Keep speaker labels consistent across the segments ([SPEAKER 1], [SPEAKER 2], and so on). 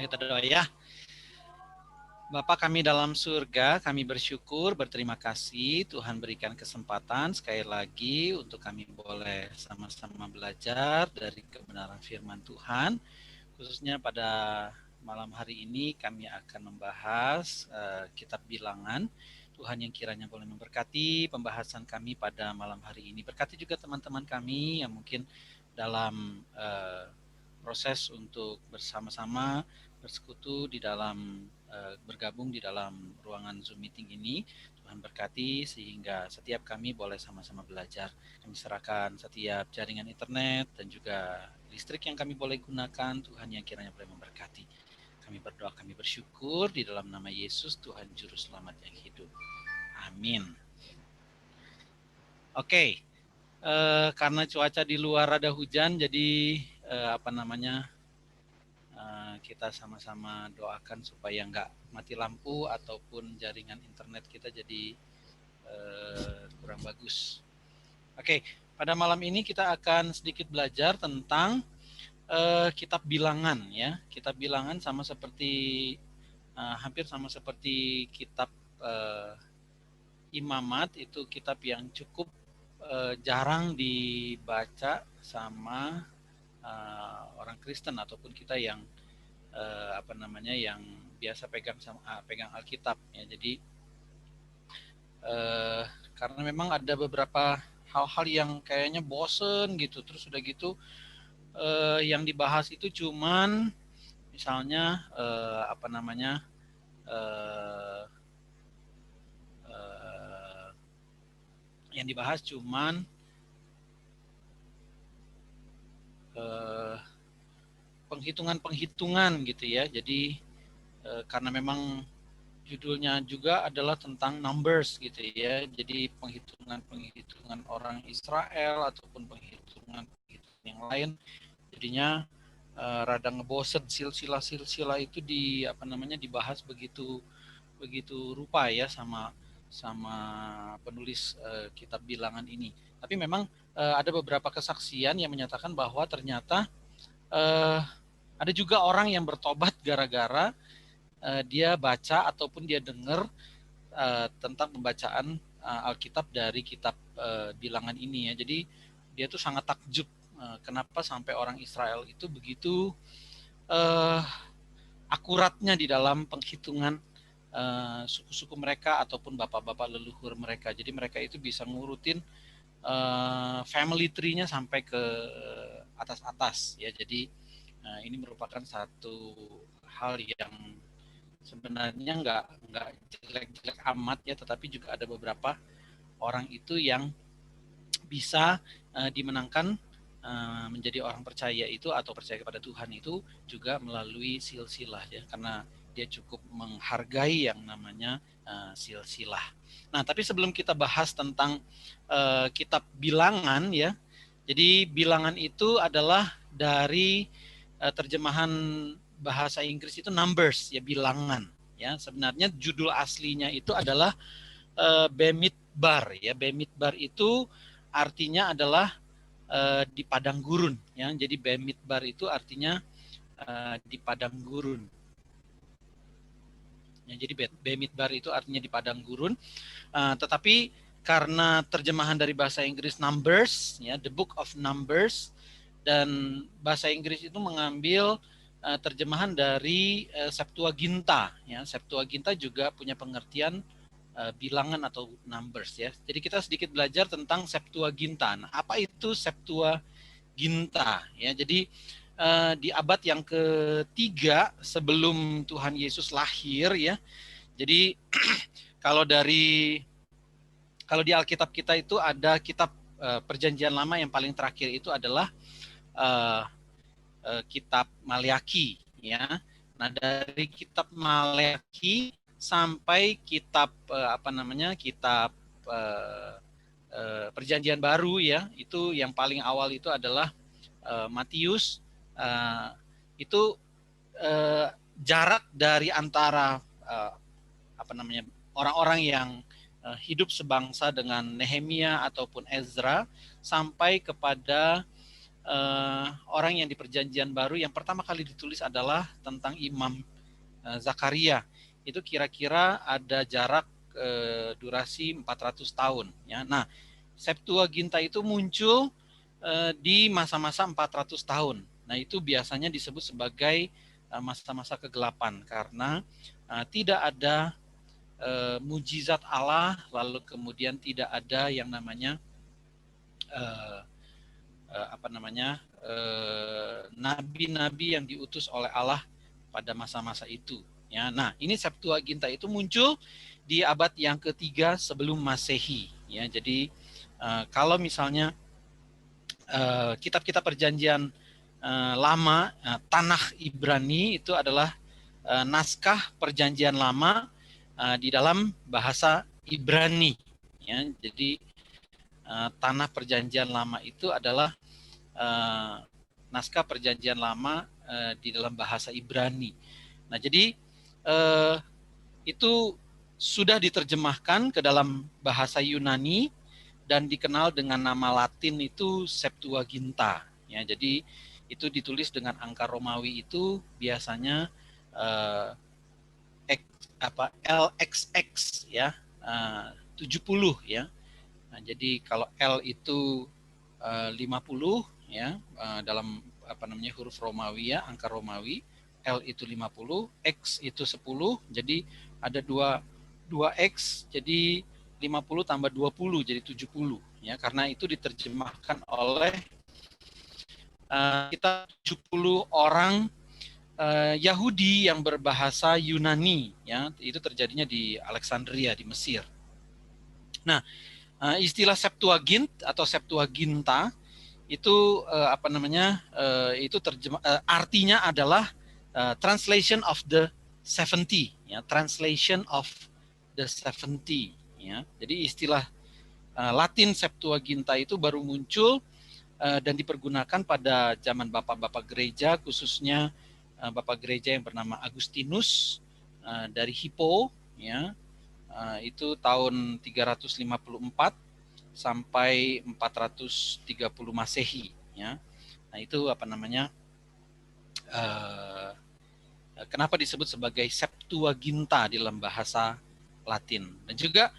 [SPEAKER 1] Kita doa ya. Bapa kami dalam surga, kami bersyukur, berterima kasih Tuhan berikan kesempatan sekali lagi untuk kami boleh sama-sama belajar dari kebenaran firman Tuhan. Khususnya pada malam hari ini kami akan membahas kitab Bilangan. Tuhan yang kiranya boleh memberkati pembahasan kami pada malam hari ini. Berkati juga teman-teman kami yang mungkin dalam proses untuk bersama-sama bersekutu di dalam bergabung di dalam ruangan Zoom meeting ini. Tuhan berkati sehingga setiap kami boleh sama-sama belajar. Kami serahkan setiap jaringan internet dan juga listrik yang kami boleh gunakan, Tuhan yang kiranya boleh memberkati. Kami berdoa, kami bersyukur di dalam nama Yesus, Tuhan Juru Selamat yang hidup. Amin. Oke, karena cuaca di luar ada hujan, jadi kita sama-sama doakan supaya nggak mati lampu ataupun jaringan internet kita jadi kurang bagus. Oke, pada malam ini kita akan sedikit belajar tentang kitab Bilangan ya. Kitab Bilangan sama seperti hampir sama seperti kitab Imamat, itu kitab yang cukup jarang dibaca sama orang Kristen ataupun kita yang yang biasa pegang Alkitab ya. Jadi karena memang ada beberapa hal-hal yang kayaknya bosen gitu, terus udah gitu yang dibahas itu cuman misalnya yang dibahas cuman penghitungan-penghitungan gitu ya. Jadi karena memang judulnya juga adalah tentang numbers gitu ya. Jadi penghitungan orang Israel ataupun penghitungan yang lain. Jadinya rada ngebosen, silsilah itu dibahas begitu rupa ya sama penulis kitab Bilangan ini. Tapi memang ada beberapa kesaksian yang menyatakan bahwa ternyata ada juga orang yang bertobat gara-gara dia baca ataupun dia dengar tentang pembacaan Alkitab dari kitab Bilangan ini ya. Jadi dia tuh sangat takjub kenapa sampai orang Israel itu begitu akuratnya di dalam penghitungan suku-suku mereka ataupun bapak-bapak leluhur mereka. Jadi mereka itu bisa ngurutin family tree-nya sampai ke atas-atas ya. Jadi ini merupakan satu hal yang sebenarnya nggak jelek-jelek amat ya, tetapi juga ada beberapa orang itu yang bisa dimenangkan menjadi orang percaya itu atau percaya kepada Tuhan itu juga melalui silsilah ya, karena dia cukup menghargai yang namanya silsilah. Nah, tapi sebelum kita bahas tentang kitab Bilangan ya, jadi Bilangan itu adalah dari terjemahan bahasa Inggris itu numbers ya, bilangan ya. Sebenarnya judul aslinya itu adalah Bemidbar ya. Bemidbar itu artinya adalah di padang gurun ya. Jadi Bemidbar itu artinya di padang gurun. Ya, jadi Bemidbar itu artinya di padang gurun. Tetapi karena terjemahan dari bahasa Inggris Numbers ya, The Book of Numbers, dan bahasa Inggris itu mengambil terjemahan dari Septuaginta ya. Septuaginta juga punya pengertian bilangan atau numbers ya. Jadi kita sedikit belajar tentang Septuaginta. Nah, apa itu Septuaginta ya? Jadi di abad yang ketiga sebelum Tuhan Yesus lahir ya. Jadi kalau di Alkitab kita itu ada kitab Perjanjian Lama yang paling terakhir itu adalah kitab Maleakhi ya. Nah, dari kitab Maleakhi sampai kitab kitab Perjanjian Baru ya, itu yang paling awal itu adalah Matius. Itu jarak dari antara orang-orang yang hidup sebangsa dengan Nehemia ataupun Ezra sampai kepada orang yang di Perjanjian Baru yang pertama kali ditulis adalah tentang Imam Zakaria. Itu kira-kira ada jarak durasi 400 tahun. Ya. Nah, Septuaginta itu muncul di masa-masa 400 tahun. Nah, itu biasanya disebut sebagai masa-masa kegelapan karena tidak ada mujizat Allah, lalu kemudian tidak ada yang namanya nabi-nabi yang diutus oleh Allah pada masa-masa itu. Ya, nah ini Septuaginta itu muncul di abad yang ketiga sebelum Masehi. Ya, jadi kalau misalnya kitab-kitab Perjanjian Lama, Tanakh Ibrani itu adalah naskah Perjanjian Lama di dalam bahasa Ibrani. Ya, jadi Tanakh Perjanjian Lama itu adalah naskah Perjanjian Lama di dalam bahasa Ibrani. Nah, jadi itu sudah diterjemahkan ke dalam bahasa Yunani dan dikenal dengan nama Latin itu Septuaginta. Ya, jadi itu ditulis dengan angka Romawi itu biasanya LXX ya, 70 ya. Nah, jadi kalau L itu 50 ya, dalam huruf Romawi ya, angka Romawi. L itu 50, X itu 10, jadi ada 2X, jadi 50 tambah 20 jadi 70 ya, karena itu diterjemahkan oleh kita 70 orang Yahudi yang berbahasa Yunani ya, itu terjadinya di Alexandria di Mesir. Nah, istilah Septuagint atau Septuaginta itu itu artinya adalah translation of the 70 ya, translation of the 70 ya. Jadi istilah Latin Septuaginta itu baru muncul dan dipergunakan pada zaman bapak-bapak gereja, khususnya bapak gereja yang bernama Agustinus dari Hippo ya. Itu tahun 354 sampai 430 Masehi ya. Nah, itu kenapa disebut sebagai Septuaginta di dalam bahasa Latin. Dan juga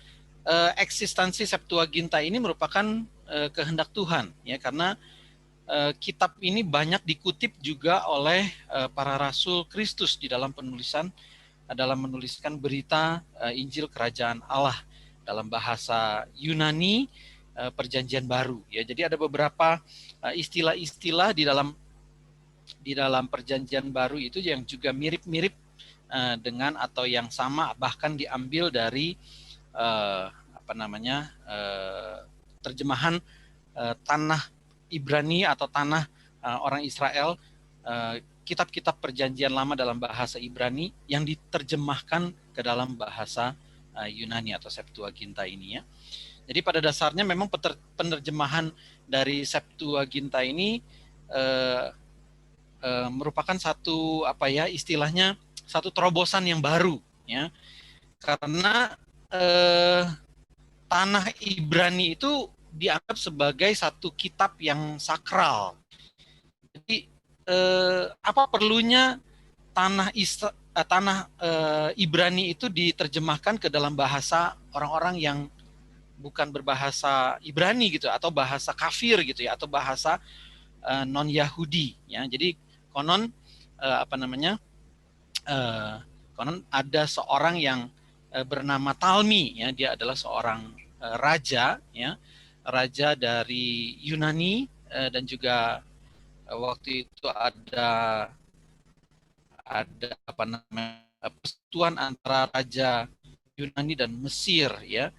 [SPEAKER 1] eksistensi Septuaginta ini merupakan kehendak Tuhan ya, karena kitab ini banyak dikutip juga oleh para rasul Kristus di dalam menuliskan berita Injil Kerajaan Allah dalam bahasa Yunani Perjanjian Baru ya. Jadi ada beberapa istilah-istilah di dalam Perjanjian Baru itu yang juga mirip-mirip dengan atau yang sama, bahkan diambil dari terjemahan tanah Ibrani atau tanah orang Israel, kitab-kitab Perjanjian Lama dalam bahasa Ibrani yang diterjemahkan ke dalam bahasa Yunani atau Septuaginta ini ya. Jadi pada dasarnya memang penerjemahan dari Septuaginta ini merupakan satu istilahnya satu terobosan yang baru ya, karena tanah Ibrani itu dianggap sebagai satu kitab yang sakral. Jadi apa perlunya tanah Ibrani itu diterjemahkan ke dalam bahasa orang-orang yang bukan berbahasa Ibrani gitu, atau bahasa kafir gitu ya, atau bahasa non Yahudi ya. Jadi konon konon ada seorang yang bernama Talmi ya, dia adalah seorang raja ya, raja dari Yunani, dan juga waktu itu ada persekutuan antara raja Yunani dan Mesir ya.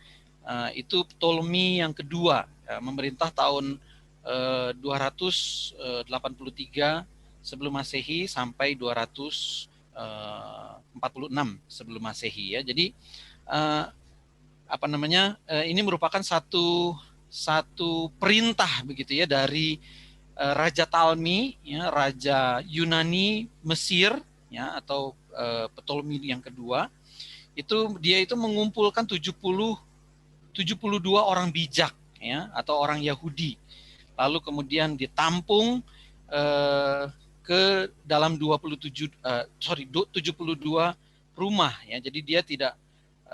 [SPEAKER 1] Itu Ptolemy yang kedua memerintah tahun 283 sebelum Masehi sampai 246 sebelum Masehi ya. Jadi ini merupakan satu perintah begitu ya dari Raja Talmi ya, raja Yunani Mesir ya, atau Ptolemy yang kedua. Dia itu mengumpulkan 72 orang bijak ya, atau orang Yahudi. lalu kemudian ditampung ke dalam 72 rumah ya. Jadi dia tidak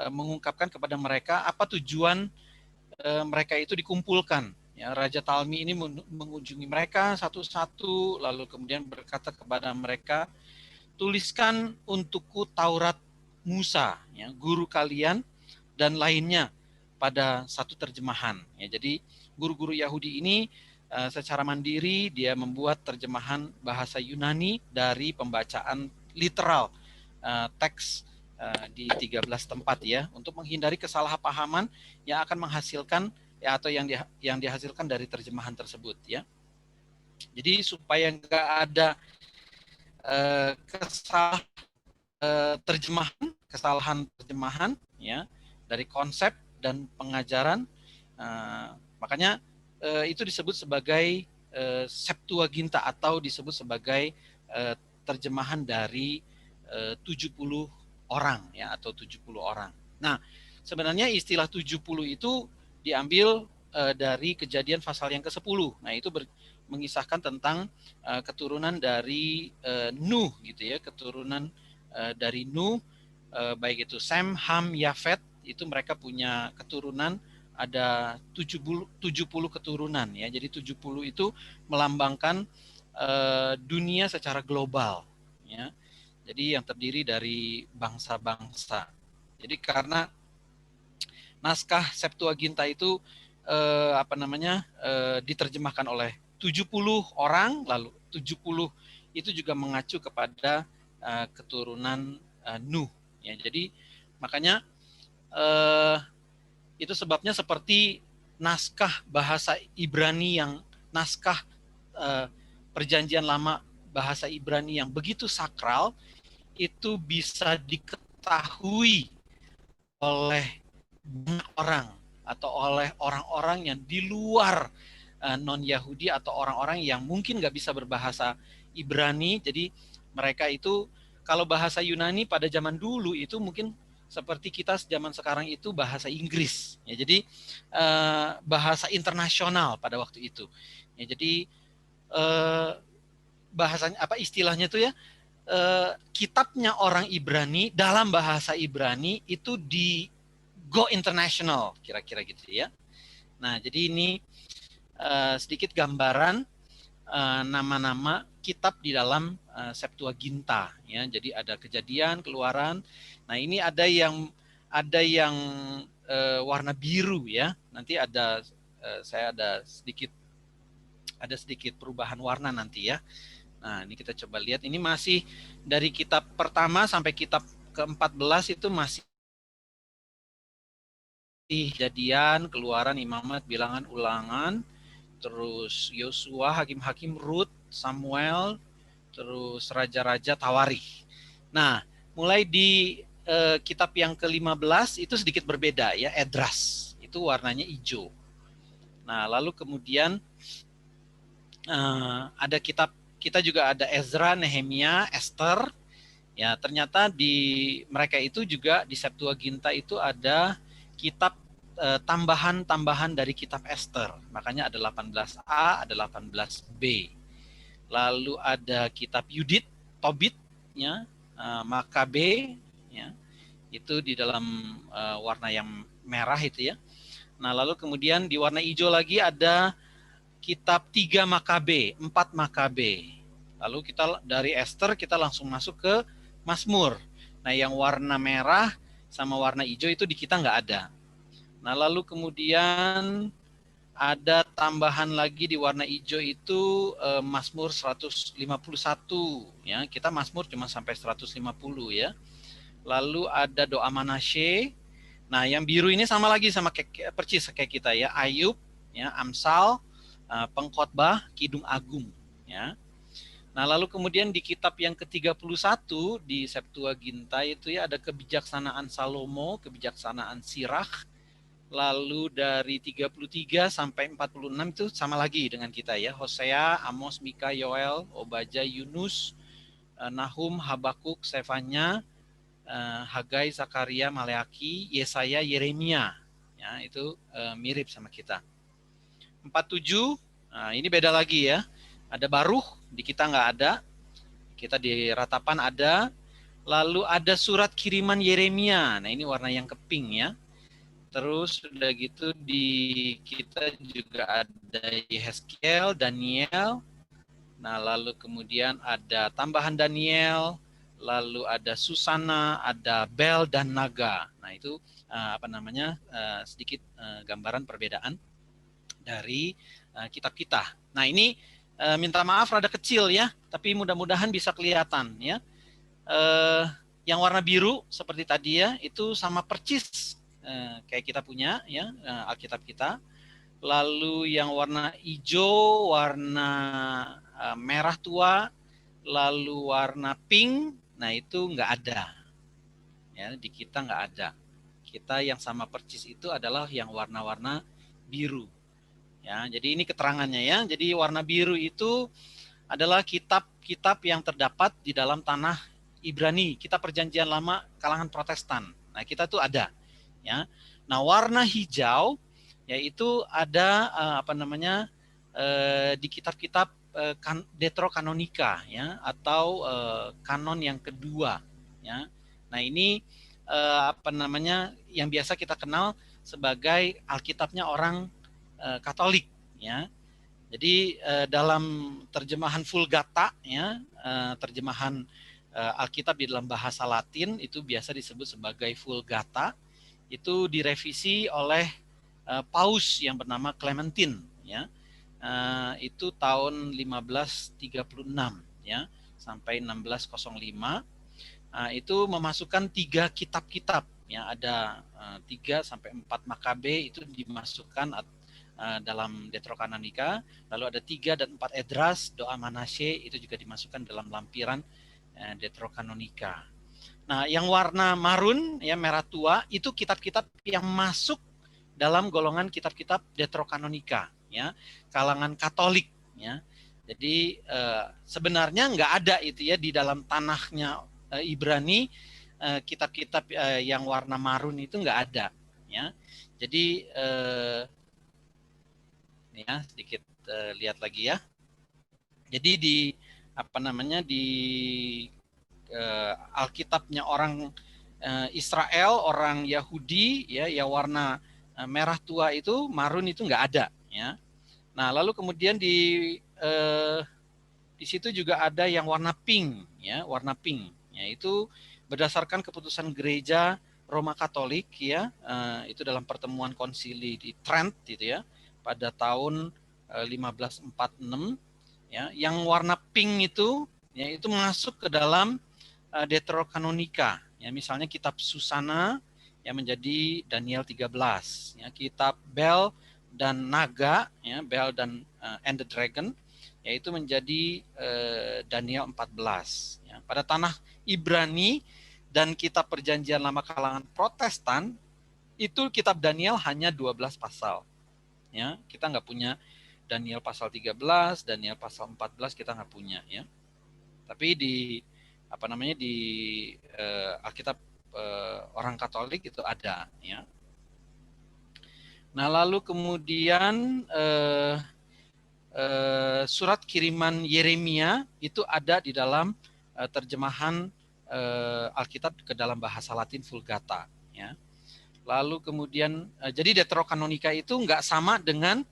[SPEAKER 1] mengungkapkan kepada mereka apa tujuan mereka itu dikumpulkan. Ya, Raja Talmi ini mengunjungi mereka satu-satu, lalu kemudian berkata kepada mereka, tuliskan untukku Taurat Musa, ya, guru kalian dan lainnya pada satu terjemahan. Ya, jadi guru-guru Yahudi ini secara mandiri dia membuat terjemahan bahasa Yunani dari pembacaan literal teks di 13 tempat ya, untuk menghindari kesalahpahaman yang akan menghasilkan ya, atau yang dihasilkan dari terjemahan tersebut ya. Jadi supaya nggak ada kesalahan terjemahan ya dari konsep dan pengajaran, makanya itu disebut sebagai Septuaginta atau disebut sebagai terjemahan dari 70 orang ya, atau 70 orang. Nah, sebenarnya istilah 70 itu diambil dari Kejadian pasal yang ke-10. Nah, itu mengisahkan tentang keturunan dari Nuh gitu ya, keturunan dari Nuh, baik itu Sem, Ham, Yafet, itu mereka punya keturunan ada 70 keturunan ya. Jadi 70 itu melambangkan dunia secara global ya. Jadi yang terdiri dari bangsa-bangsa. Jadi karena naskah Septuaginta itu diterjemahkan oleh 70 orang, lalu 70 itu juga mengacu kepada keturunan Nuh. Ya, jadi makanya itu sebabnya seperti naskah bahasa Ibrani yang naskah Perjanjian Lama bahasa Ibrani yang begitu sakral, itu bisa diketahui oleh banyak orang atau oleh orang-orang yang di luar non-Yahudi atau orang-orang yang mungkin nggak bisa berbahasa Ibrani. Jadi mereka itu kalau bahasa Yunani pada zaman dulu itu mungkin seperti kita zaman sekarang itu bahasa Inggris. Ya, jadi bahasa internasional pada waktu itu. Ya, jadi bahasanya apa istilahnya itu ya? Kitabnya orang Ibrani dalam bahasa Ibrani itu di go international kira-kira gitu ya. Nah, jadi ini sedikit gambaran nama-nama kitab di dalam Septuaginta ya. Jadi ada Kejadian, Keluaran. Nah, ini ada yang warna biru ya. Nanti saya ada sedikit perubahan warna nanti ya. Nah, ini kita coba lihat. Ini masih dari kitab pertama sampai kitab ke-14 itu masih Kejadian, Keluaran, Imamat, Bilangan, Ulangan, terus Yosua, Hakim-Hakim, Rut, Samuel, terus Raja-Raja, Tawarikh. Nah, mulai di kitab yang ke-15 itu sedikit berbeda ya, Edras. Itu warnanya hijau. Nah, lalu kemudian ada kita juga ada Ezra, Nehemia, Esther. Ya, ternyata di mereka itu juga di Septuaginta itu ada kitab tambahan-tambahan dari kitab Esther. Makanya ada 18a, ada 18b. Lalu ada kitab Yudit, Tobit, ya, Makabe, ya, itu di dalam warna yang merah itu ya. Nah, lalu kemudian di warna hijau lagi ada kitab 3 Makabe, 4 Makabe. Lalu kita dari Esther kita langsung masuk ke Mazmur. Nah, yang warna merah sama warna hijau itu di kita nggak ada. Nah, lalu kemudian ada tambahan lagi di warna hijau itu Mazmur 151 ya. Kita Mazmur cuma sampai 150 ya. Lalu ada doa Manasye. Nah, yang biru ini sama lagi sama percis kayak kita ya. Ayub ya, Amsal, Pengkhotbah, Kidung Agung ya. Nah, lalu kemudian di kitab yang ke-31 di Septuaginta itu ya ada kebijaksanaan Salomo, kebijaksanaan Sirach. Lalu dari 33 sampai 46 itu sama lagi dengan kita ya. Hosea, Amos, Mika, Yoel, Obadja, Yunus, Nahum, Habakuk, Sefanya, Hagai, Zakaria, Maleaki, Yesaya, Yeremia. Ya, itu mirip sama kita. 47 Nah, ini beda lagi ya. Ada Baruh, di kita nggak ada. Kita di ratapan ada. Lalu ada surat kiriman Yeremia. Nah, ini warna yang ke pink ya. Terus udah gitu di kita juga ada Yehezkiel, Daniel. Nah, lalu kemudian ada tambahan Daniel, lalu ada Susana, ada Bel dan Naga. Nah, itu sedikit gambaran perbedaan dari kitab kita. Nah, ini minta maaf rada kecil ya, tapi mudah-mudahan bisa kelihatan ya. Yang warna biru seperti tadi ya, itu sama percis kayak kita punya ya, Alkitab kita. Lalu yang warna hijau, warna merah tua, lalu warna pink, nah itu nggak ada. Ya, di kita nggak ada. Kita yang sama percis itu adalah yang warna-warna biru. Ya, jadi ini keterangannya ya. Jadi warna biru itu adalah kitab-kitab yang terdapat di dalam tanah Ibrani, kitab Perjanjian Lama kalangan Protestan. Nah, kita tuh ada, ya. Nah, warna hijau yaitu ada di kitab-kitab Deuterokanonika ya, atau kanon yang kedua, ya. Nah, ini yang biasa kita kenal sebagai Alkitabnya orang Katolik, ya. Jadi dalam terjemahan Vulgata ya, terjemahan Alkitab di dalam bahasa Latin itu biasa disebut sebagai Vulgata, itu direvisi oleh Paus yang bernama Clementine ya. Itu tahun 1536 ya sampai 1605. Itu memasukkan 3 kitab-kitab ya, ada 3 sampai 4 Makabe itu dimasukkan dalam Deuterokanonika, lalu ada 3 dan 4 Edras, doa Manasye itu juga dimasukkan dalam lampiran Deuterokanonika. Nah, yang warna marun ya, merah tua, itu kitab-kitab yang masuk dalam golongan kitab-kitab Deuterokanonika ya, kalangan Katolik ya. Jadi sebenarnya nggak ada itu ya di dalam tanahnya Ibrani, kitab-kitab yang warna marun itu nggak ada ya. Jadi ya sedikit lihat lagi ya. Jadi di di Alkitabnya orang Israel, orang Yahudi ya, yang warna merah tua itu, marun itu nggak ada ya. Nah, lalu kemudian di situ juga ada yang warna pink ya, warna pink. Ya, itu berdasarkan keputusan gereja Roma Katolik ya, itu dalam pertemuan konsili di Trent gitu ya, pada tahun 1546 ya. Yang warna pink itu ya, itu masuk ke dalam Deuterokanonika ya, misalnya kitab Susana yang menjadi Daniel 13 ya, kitab Bel dan Naga ya, Bel dan and the Dragon yaitu menjadi Daniel 14 ya. Pada tanah Ibrani dan kitab Perjanjian Lama kalangan Protestan itu kitab Daniel hanya 12 pasal ya. Kita nggak punya Daniel pasal 13, Daniel pasal 14 kita nggak punya ya. Tapi di di Alkitab orang Katolik itu ada ya. Nah, lalu kemudian surat kiriman Yeremia itu ada di dalam terjemahan Alkitab ke dalam bahasa Latin Vulgata ya. Lalu kemudian jadi Deuterokanonika itu nggak sama dengan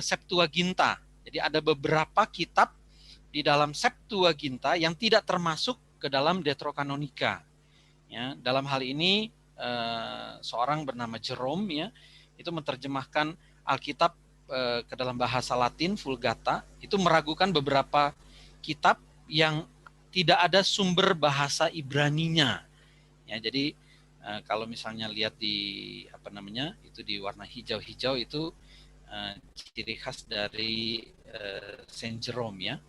[SPEAKER 1] Septuaginta. Jadi ada beberapa kitab di dalam Septuaginta yang tidak termasuk ke dalam Deuterokanonika. Ya, dalam hal ini seorang bernama Jerome ya, itu menerjemahkan Alkitab ke dalam bahasa Latin Vulgata, itu meragukan beberapa kitab yang tidak ada sumber bahasa Ibraninya. Ya, jadi kalau misalnya lihat di itu di warna hijau-hijau itu ciri khas dari Saint Jerome ya.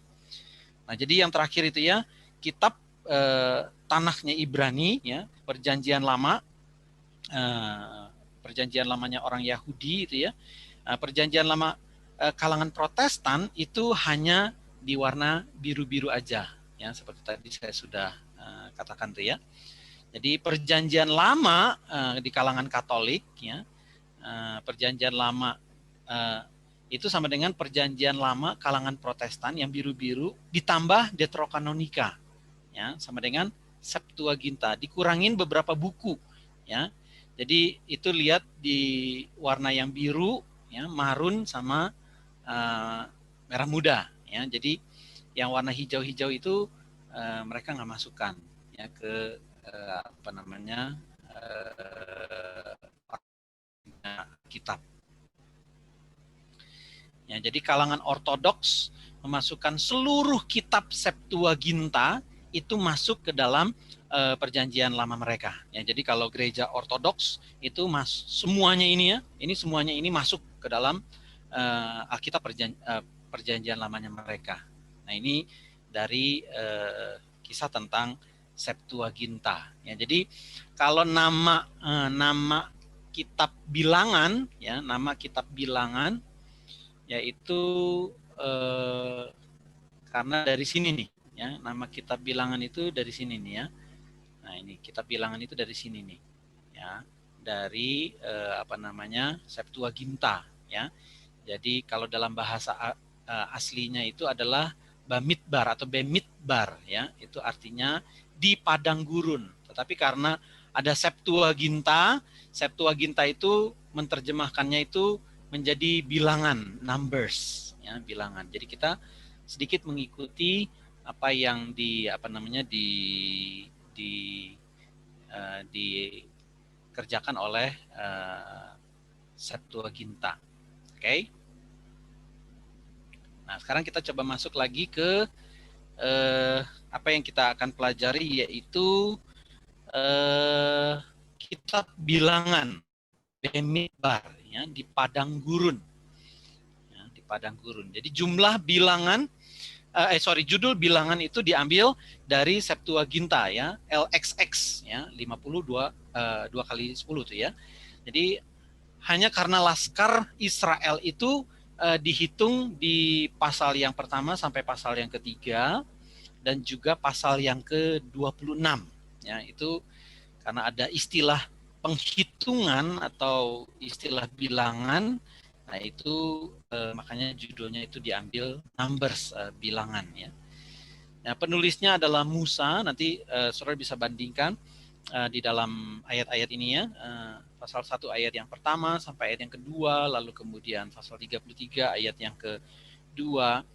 [SPEAKER 1] Nah, jadi yang terakhir itu ya, kitab tanahnya Ibrani ya, Perjanjian Lama, Perjanjian Lamanya orang Yahudi itu ya. Perjanjian Lama kalangan Protestan itu hanya di warna biru-biru aja ya, seperti tadi saya sudah katakan tuh ya. Jadi Perjanjian Lama di kalangan Katolik ya, Perjanjian Lama Itu sama dengan perjanjian lama kalangan Protestan yang biru-biru ditambah Deuterokanonika, ya, sama dengan Septuaginta, dikurangin beberapa buku, ya. Jadi itu lihat di warna yang biru, ya, marun sama merah muda, ya. Jadi yang warna hijau-hijau itu mereka nggak masukkan, ya, ke apa namanya kitab. Ya, jadi kalangan ortodoks memasukkan seluruh kitab Septuaginta itu masuk ke dalam perjanjian lama mereka. Ya, jadi kalau gereja ortodoks itu semuanya ini, ya, ini semuanya ini masuk ke dalam Alkitab perjanjian lamanya mereka. Nah, ini dari kisah tentang Septuaginta. Ya, jadi kalau nama kitab bilangan, ya, nama kitab bilangan yaitu karena dari sini nih, ya, nama kitab bilangan itu dari sini nih, ya. Nah, ini kitab bilangan itu dari sini nih, ya, dari apa namanya Septuaginta, ya. Jadi kalau dalam bahasa aslinya itu adalah Bamidbar atau Bemidbar, ya, itu artinya di padang gurun. Tetapi karena ada Septuaginta, Septuaginta itu menerjemahkannya itu menjadi bilangan, numbers, ya, bilangan. Jadi kita sedikit mengikuti apa yang di dikerjakan oleh Septuaginta. Oke. Okay? Nah, sekarang kita coba masuk lagi ke apa yang kita akan pelajari, yaitu kitab bilangan Bemidbar, ya, di padang gurun, ya, di padang gurun. Jadi jumlah bilangan judul bilangan itu diambil dari Septuaginta, ya, LXX, ya, 52 2 kali 10 tuh, ya. Jadi hanya karena laskar Israel itu dihitung di pasal yang pertama sampai pasal yang ketiga dan juga pasal yang ke-26, ya, itu karena ada istilah penghitungan atau istilah bilangan. Nah, itu makanya judulnya itu diambil numbers, bilangan, ya. Nah, penulisnya adalah Musa. Nanti saudara bisa bandingkan di dalam ayat-ayat ini, ya. Pasal 1 ayat yang pertama sampai ayat yang kedua, lalu kemudian pasal 33 ayat yang kedua.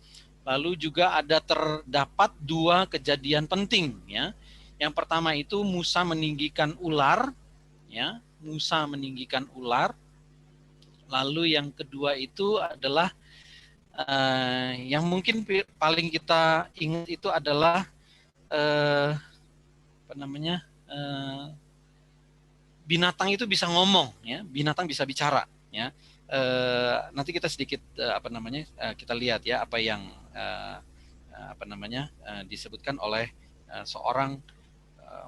[SPEAKER 1] Lalu juga terdapat dua kejadian penting, ya. Yang pertama itu Musa meninggikan ular, ya. Musa meninggikan ular. Lalu yang kedua itu adalah yang mungkin paling kita ingat itu adalah apa namanya binatang itu bisa ngomong, ya, binatang bisa bicara, ya. Nanti kita sedikit kita lihat, ya, apa yang disebutkan oleh seorang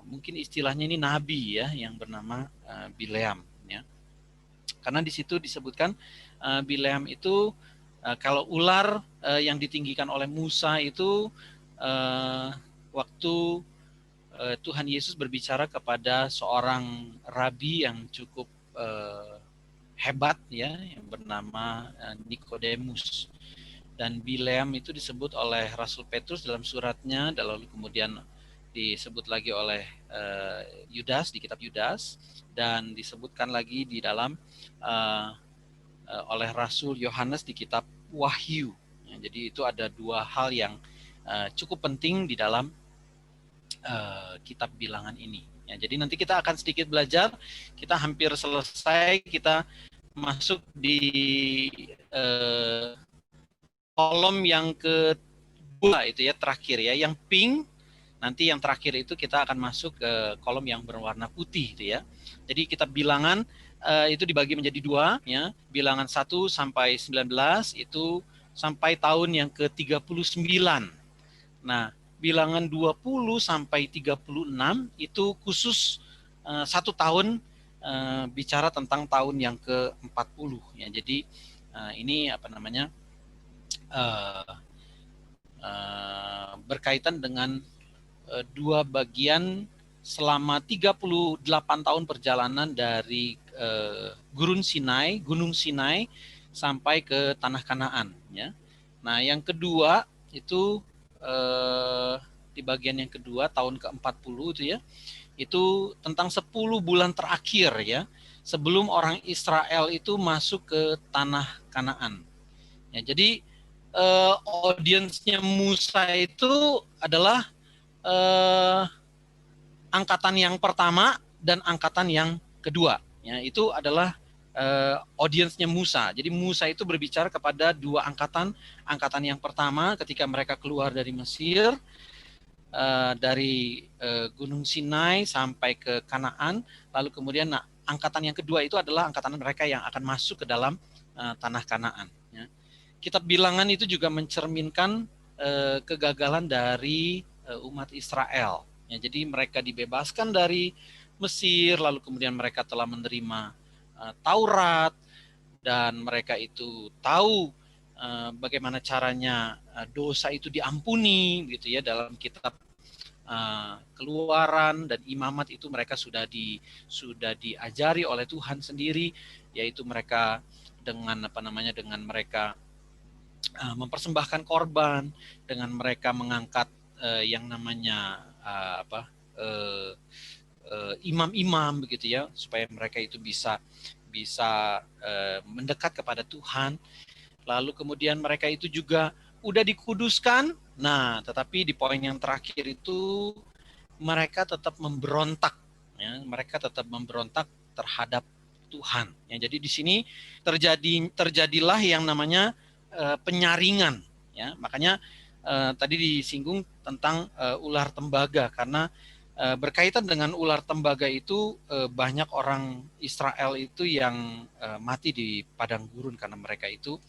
[SPEAKER 1] mungkin istilahnya ini nabi, ya, yang bernama Bileam, ya. Karena di situ disebutkan Bileam itu kalau ular yang ditinggikan oleh Musa itu waktu Tuhan Yesus berbicara kepada seorang rabi yang cukup hebat, ya, yang bernama Nikodemus. Dan Bileam itu disebut oleh Rasul Petrus dalam suratnya, lalu kemudian disebut lagi oleh Yudas di kitab Yudas, dan disebutkan lagi di dalam oleh Rasul Yohanes di kitab Wahyu. Ya, jadi itu ada dua hal yang cukup penting di dalam kitab bilangan ini. Ya, jadi nanti kita akan sedikit belajar. Kita hampir selesai. Kita masuk di kolom yang kedua itu, ya, terakhir, ya, yang pink. Nanti yang terakhir itu kita akan masuk ke kolom yang berwarna putih itu, ya. Jadi kitab bilangan itu dibagi menjadi dua, ya. Bilangan 1 sampai 19 itu sampai tahun yang ke-39. Nah, bilangan 20 sampai 36 itu khusus 1 tahun bicara tentang tahun yang ke-40, ya. Jadi ini apa namanya berkaitan dengan dua bagian selama 38 tahun perjalanan dari Gunung Sinai sampai ke tanah Kanaan, ya. Nah, yang kedua itu di bagian yang kedua tahun ke-40 itu ya, itu tentang 10 bulan terakhir ya, sebelum orang Israel itu masuk ke tanah Kanaan. Ya, jadi audiensnya Musa itu adalah angkatan yang pertama dan angkatan yang kedua. Ya, itu adalah audiensnya Musa. Jadi Musa itu berbicara kepada dua angkatan. Angkatan yang pertama ketika mereka keluar dari Mesir, dari Gunung Sinai sampai ke Kanaan. Lalu kemudian angkatan yang kedua itu adalah angkatan mereka yang akan masuk ke dalam tanah Kanaan. Ya. Kitab Bilangan itu juga mencerminkan kegagalan dari umat Israel. Ya, jadi mereka dibebaskan dari Mesir, lalu kemudian mereka telah menerima Taurat, dan mereka itu tahu bagaimana caranya dosa itu diampuni, gitu ya, dalam kitab Keluaran dan Imamat itu mereka sudah diajari oleh Tuhan sendiri, yaitu mereka dengan mereka mempersembahkan korban, dengan mereka mengangkat yang namanya imam-imam, begitu ya, supaya mereka itu bisa mendekat kepada Tuhan. Lalu kemudian mereka itu juga udah dikuduskan. Nah, tetapi di poin yang terakhir itu mereka tetap memberontak, ya, mereka tetap memberontak terhadap Tuhan. Ya, jadi di sini terjadilah yang namanya penyaringan. Ya, makanya tadi disinggung tentang ular tembaga, karena berkaitan dengan ular tembaga itu banyak orang Israel itu yang mati di padang gurun karena mereka itu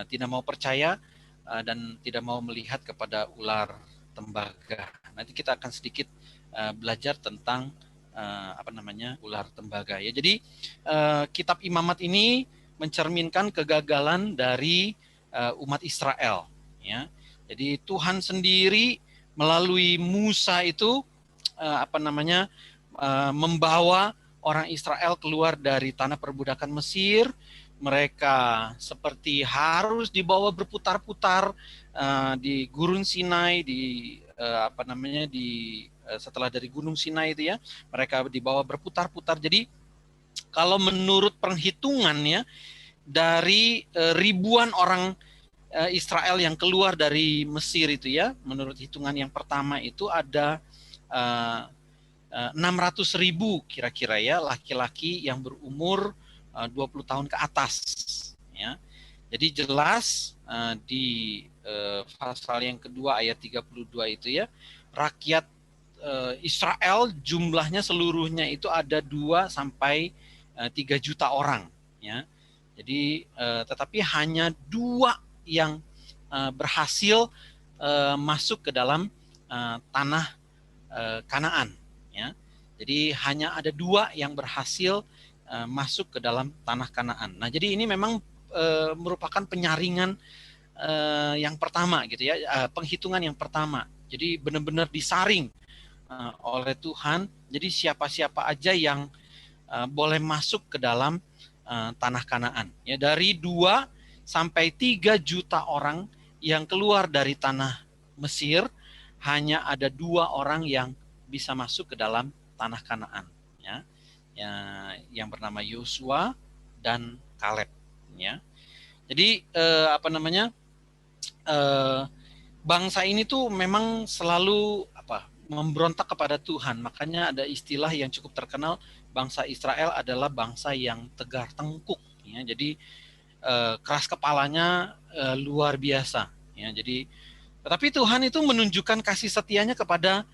[SPEAKER 1] tidak mau percaya dan tidak mau melihat kepada ular tembaga. Nanti kita akan sedikit belajar tentang ular tembaga ya. Jadi kitab Imamat ini mencerminkan kegagalan dari umat Israel ya. Jadi Tuhan sendiri melalui Musa itu membawa orang Israel keluar dari tanah perbudakan Mesir. Mereka seperti harus dibawa berputar-putar di Gurun Sinai, setelah dari Gunung Sinai itu ya, mereka dibawa berputar-putar. Jadi kalau menurut perhitungannya dari ribuan orang Israel yang keluar dari Mesir itu ya, menurut hitungan yang pertama itu ada 600.000 kira-kira ya, laki-laki yang berumur 20 tahun ke atas ya. Jadi jelas di pasal yang kedua ayat 32 itu ya, rakyat Israel jumlahnya seluruhnya itu ada 2 sampai 3 juta orang ya. Jadi tetapi hanya 2 yang berhasil masuk ke dalam tanah Kanaan ya. Jadi hanya ada 2 yang berhasil masuk ke dalam tanah Kanaan. Nah, jadi ini memang merupakan penyaringan yang pertama gitu ya, penghitungan yang pertama. Jadi benar-benar disaring oleh Tuhan. Jadi siapa-siapa aja yang boleh masuk ke dalam tanah Kanaan. Ya, dari 2 sampai 3 juta orang yang keluar dari tanah Mesir, hanya ada 2 orang yang bisa masuk ke dalam tanah Kanaan. Ya, yang bernama Yosua dan Kaleb. Ya, jadi bangsa ini tuh memang selalu memberontak kepada Tuhan. Makanya ada istilah yang cukup terkenal, bangsa Israel adalah bangsa yang tegar tengkuk ya. Jadi keras kepalanya luar biasa ya. Jadi tetapi Tuhan itu menunjukkan kasih setianya kepada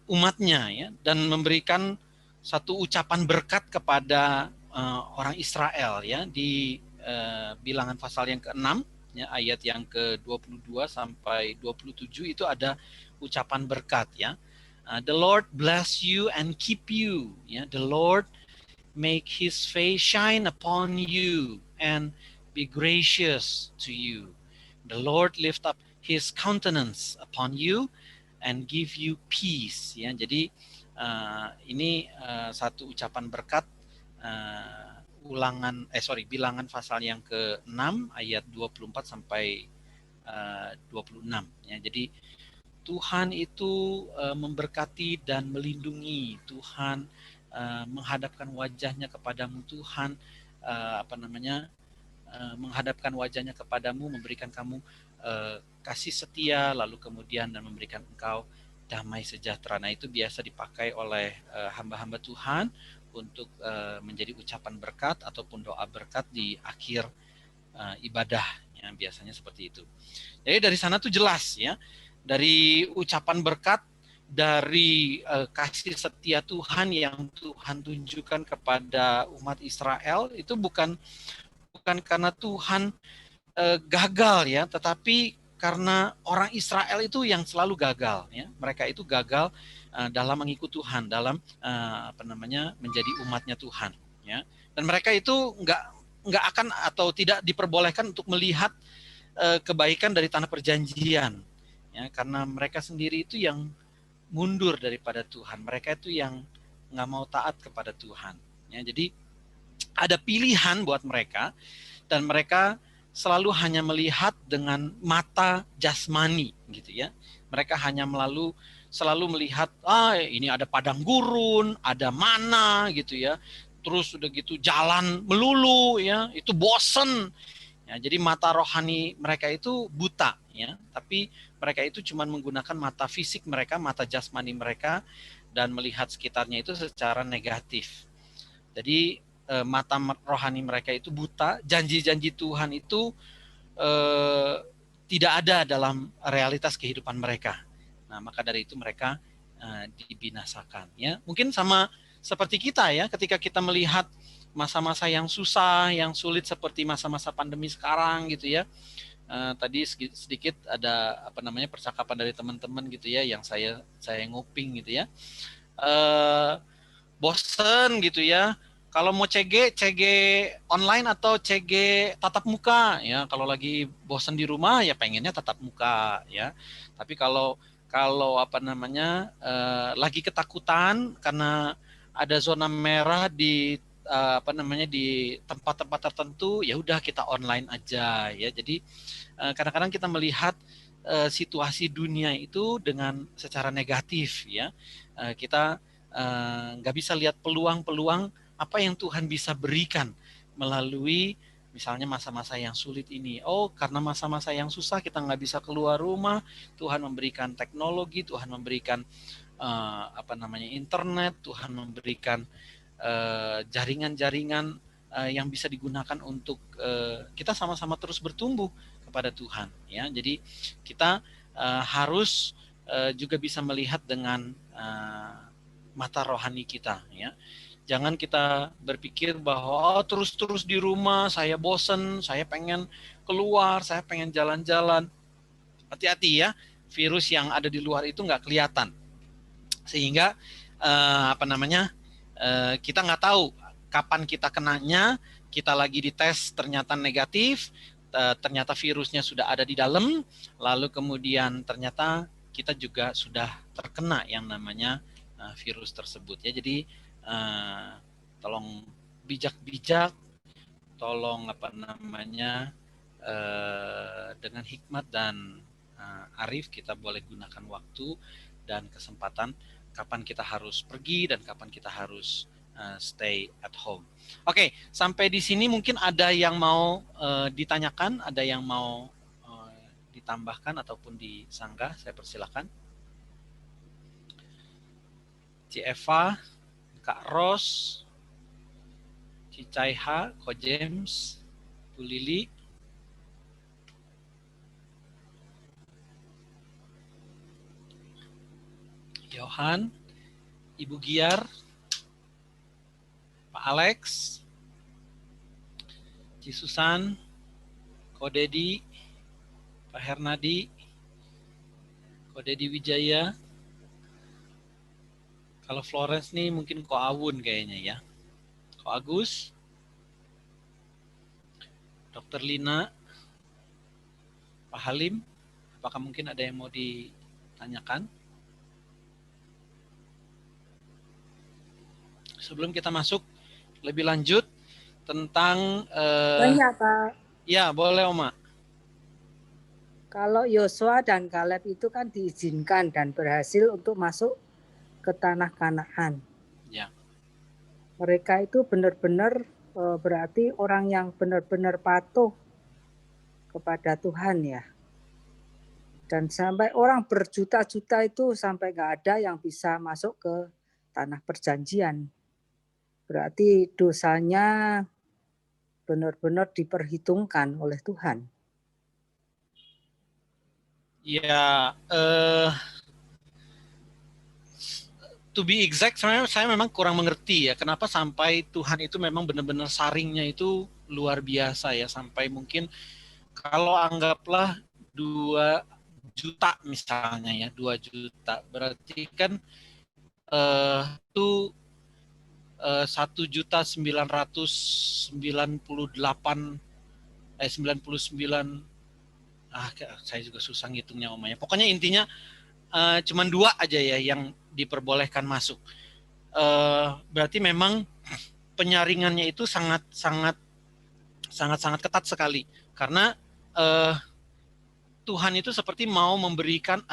[SPEAKER 1] umatnya ya, dan memberikan satu ucapan berkat kepada orang Israel ya. Di Bilangan pasal yang ke-6 ya, ayat yang ke-22 sampai 27 itu ada ucapan berkat ya. The Lord bless you and keep you ya. The Lord make his face shine upon you and be gracious to you. The Lord lift up his countenance upon you and give you peace ya. Jadi ini satu ucapan berkat Bilangan pasal yang ke-6 ayat 24 sampai 26 ya. Jadi Tuhan itu memberkati dan melindungi. Tuhan menghadapkan wajahnya kepadamu. Tuhan menghadapkan wajahnya kepadamu, memberikan kamu kasih setia, lalu kemudian dan memberikan engkau damai sejahtera. Nah, itu biasa dipakai oleh hamba-hamba Tuhan untuk menjadi ucapan berkat ataupun doa berkat di akhir ibadah, ya, biasanya seperti itu. Jadi dari sana tuh jelas ya, dari ucapan berkat, dari kasih setia Tuhan yang Tuhan tunjukkan kepada umat Israel, itu bukan karena Tuhan gagal ya, tetapi karena orang Israel itu yang selalu gagal ya. Mereka itu gagal dalam mengikut Tuhan, dalam menjadi umatnya Tuhan ya. Dan mereka itu nggak akan atau tidak diperbolehkan untuk melihat kebaikan dari tanah perjanjian ya, karena mereka sendiri itu yang mundur daripada Tuhan. Mereka itu yang nggak mau taat kepada Tuhan ya. Jadi ada pilihan buat mereka, dan mereka selalu hanya melihat dengan mata jasmani gitu ya. Mereka hanya selalu melihat ini ada padang gurun, ada mana gitu ya. Terus udah gitu jalan melulu ya, itu bosen. Ya, jadi mata rohani mereka itu buta ya, tapi mereka itu cuma menggunakan mata fisik mereka, mata jasmani mereka, dan melihat sekitarnya itu secara negatif. Jadi mata rohani mereka itu buta, janji-janji Tuhan itu tidak ada dalam realitas kehidupan mereka. Nah, maka dari itu mereka dibinasakan ya. Mungkin sama seperti kita ya, ketika kita melihat masa-masa yang susah, yang sulit seperti masa-masa pandemi sekarang gitu ya. Tadi sedikit ada percakapan dari teman-teman gitu ya, yang saya nguping gitu ya. Bosen gitu ya. Kalau mau CG online atau CG tatap muka ya. Kalau lagi bosen di rumah ya pengennya tatap muka ya. Tapi kalau lagi ketakutan karena ada zona merah di di tempat-tempat tertentu, ya udah kita online aja ya. Jadi kadang-kadang kita melihat situasi dunia itu dengan secara negatif ya. Kita nggak bisa lihat peluang-peluang apa yang Tuhan bisa berikan melalui misalnya masa-masa yang sulit ini. Oh, karena masa-masa yang susah kita nggak bisa keluar rumah, Tuhan memberikan teknologi, Tuhan memberikan internet, Tuhan memberikan jaringan-jaringan yang bisa digunakan untuk kita sama-sama terus bertumbuh kepada Tuhan. Ya, jadi kita harus juga bisa melihat dengan mata rohani kita. Ya, jangan kita berpikir bahwa terus-terus di rumah, saya bosen, saya pengen keluar, saya pengen jalan-jalan. Hati-hati ya, virus yang ada di luar itu nggak kelihatan, sehingga kita nggak tahu kapan kita kenanya. Kita lagi dites ternyata negatif, ternyata virusnya sudah ada di dalam, lalu kemudian ternyata kita juga sudah terkena yang namanya virus tersebut ya. Jadi tolong bijak-bijak, tolong dengan hikmat dan arif kita boleh gunakan waktu dan kesempatan kapan kita harus pergi dan kapan kita harus stay at home. Oke, sampai di sini mungkin ada yang mau ditanyakan, ada yang mau ditambahkan ataupun disanggah, saya persilakan. Ci Eva, Kak Ros, Cicaiha, Ko James, Bu Lili. Johan, Ibu Giar, Pak Alex, Ci Susan, Ko Dedi, Pak Hernadi, Ko Dedi Wijaya. Kalau Florence nih mungkin Ko Awun kayaknya ya. Ko Agus, Dr. Lina, Pak Halim, apakah mungkin ada yang mau ditanyakan? Sebelum kita masuk lebih lanjut, tentang
[SPEAKER 2] Banyak, Pak.
[SPEAKER 1] ya boleh Oma.
[SPEAKER 2] Kalau Yosua dan Kaleb itu kan diizinkan dan berhasil untuk masuk ke tanah Kanaan.
[SPEAKER 1] Ya.
[SPEAKER 2] Mereka itu benar-benar berarti orang yang benar-benar patuh kepada Tuhan ya. Dan sampai orang berjuta-juta itu sampai nggak ada yang bisa masuk ke tanah perjanjian. Berarti dosanya benar-benar diperhitungkan oleh Tuhan.
[SPEAKER 1] Ya, to be exact, saya memang kurang mengerti ya kenapa sampai Tuhan itu memang benar-benar saringnya itu luar biasa ya, sampai mungkin kalau anggaplah 2 juta misalnya ya, 2 juta berarti kan itu 1.998 saya juga susah ngitungnya omanya. Pokoknya intinya cuman 2 aja ya yang diperbolehkan masuk. Berarti memang penyaringannya itu sangat ketat sekali karena Tuhan itu seperti mau bukan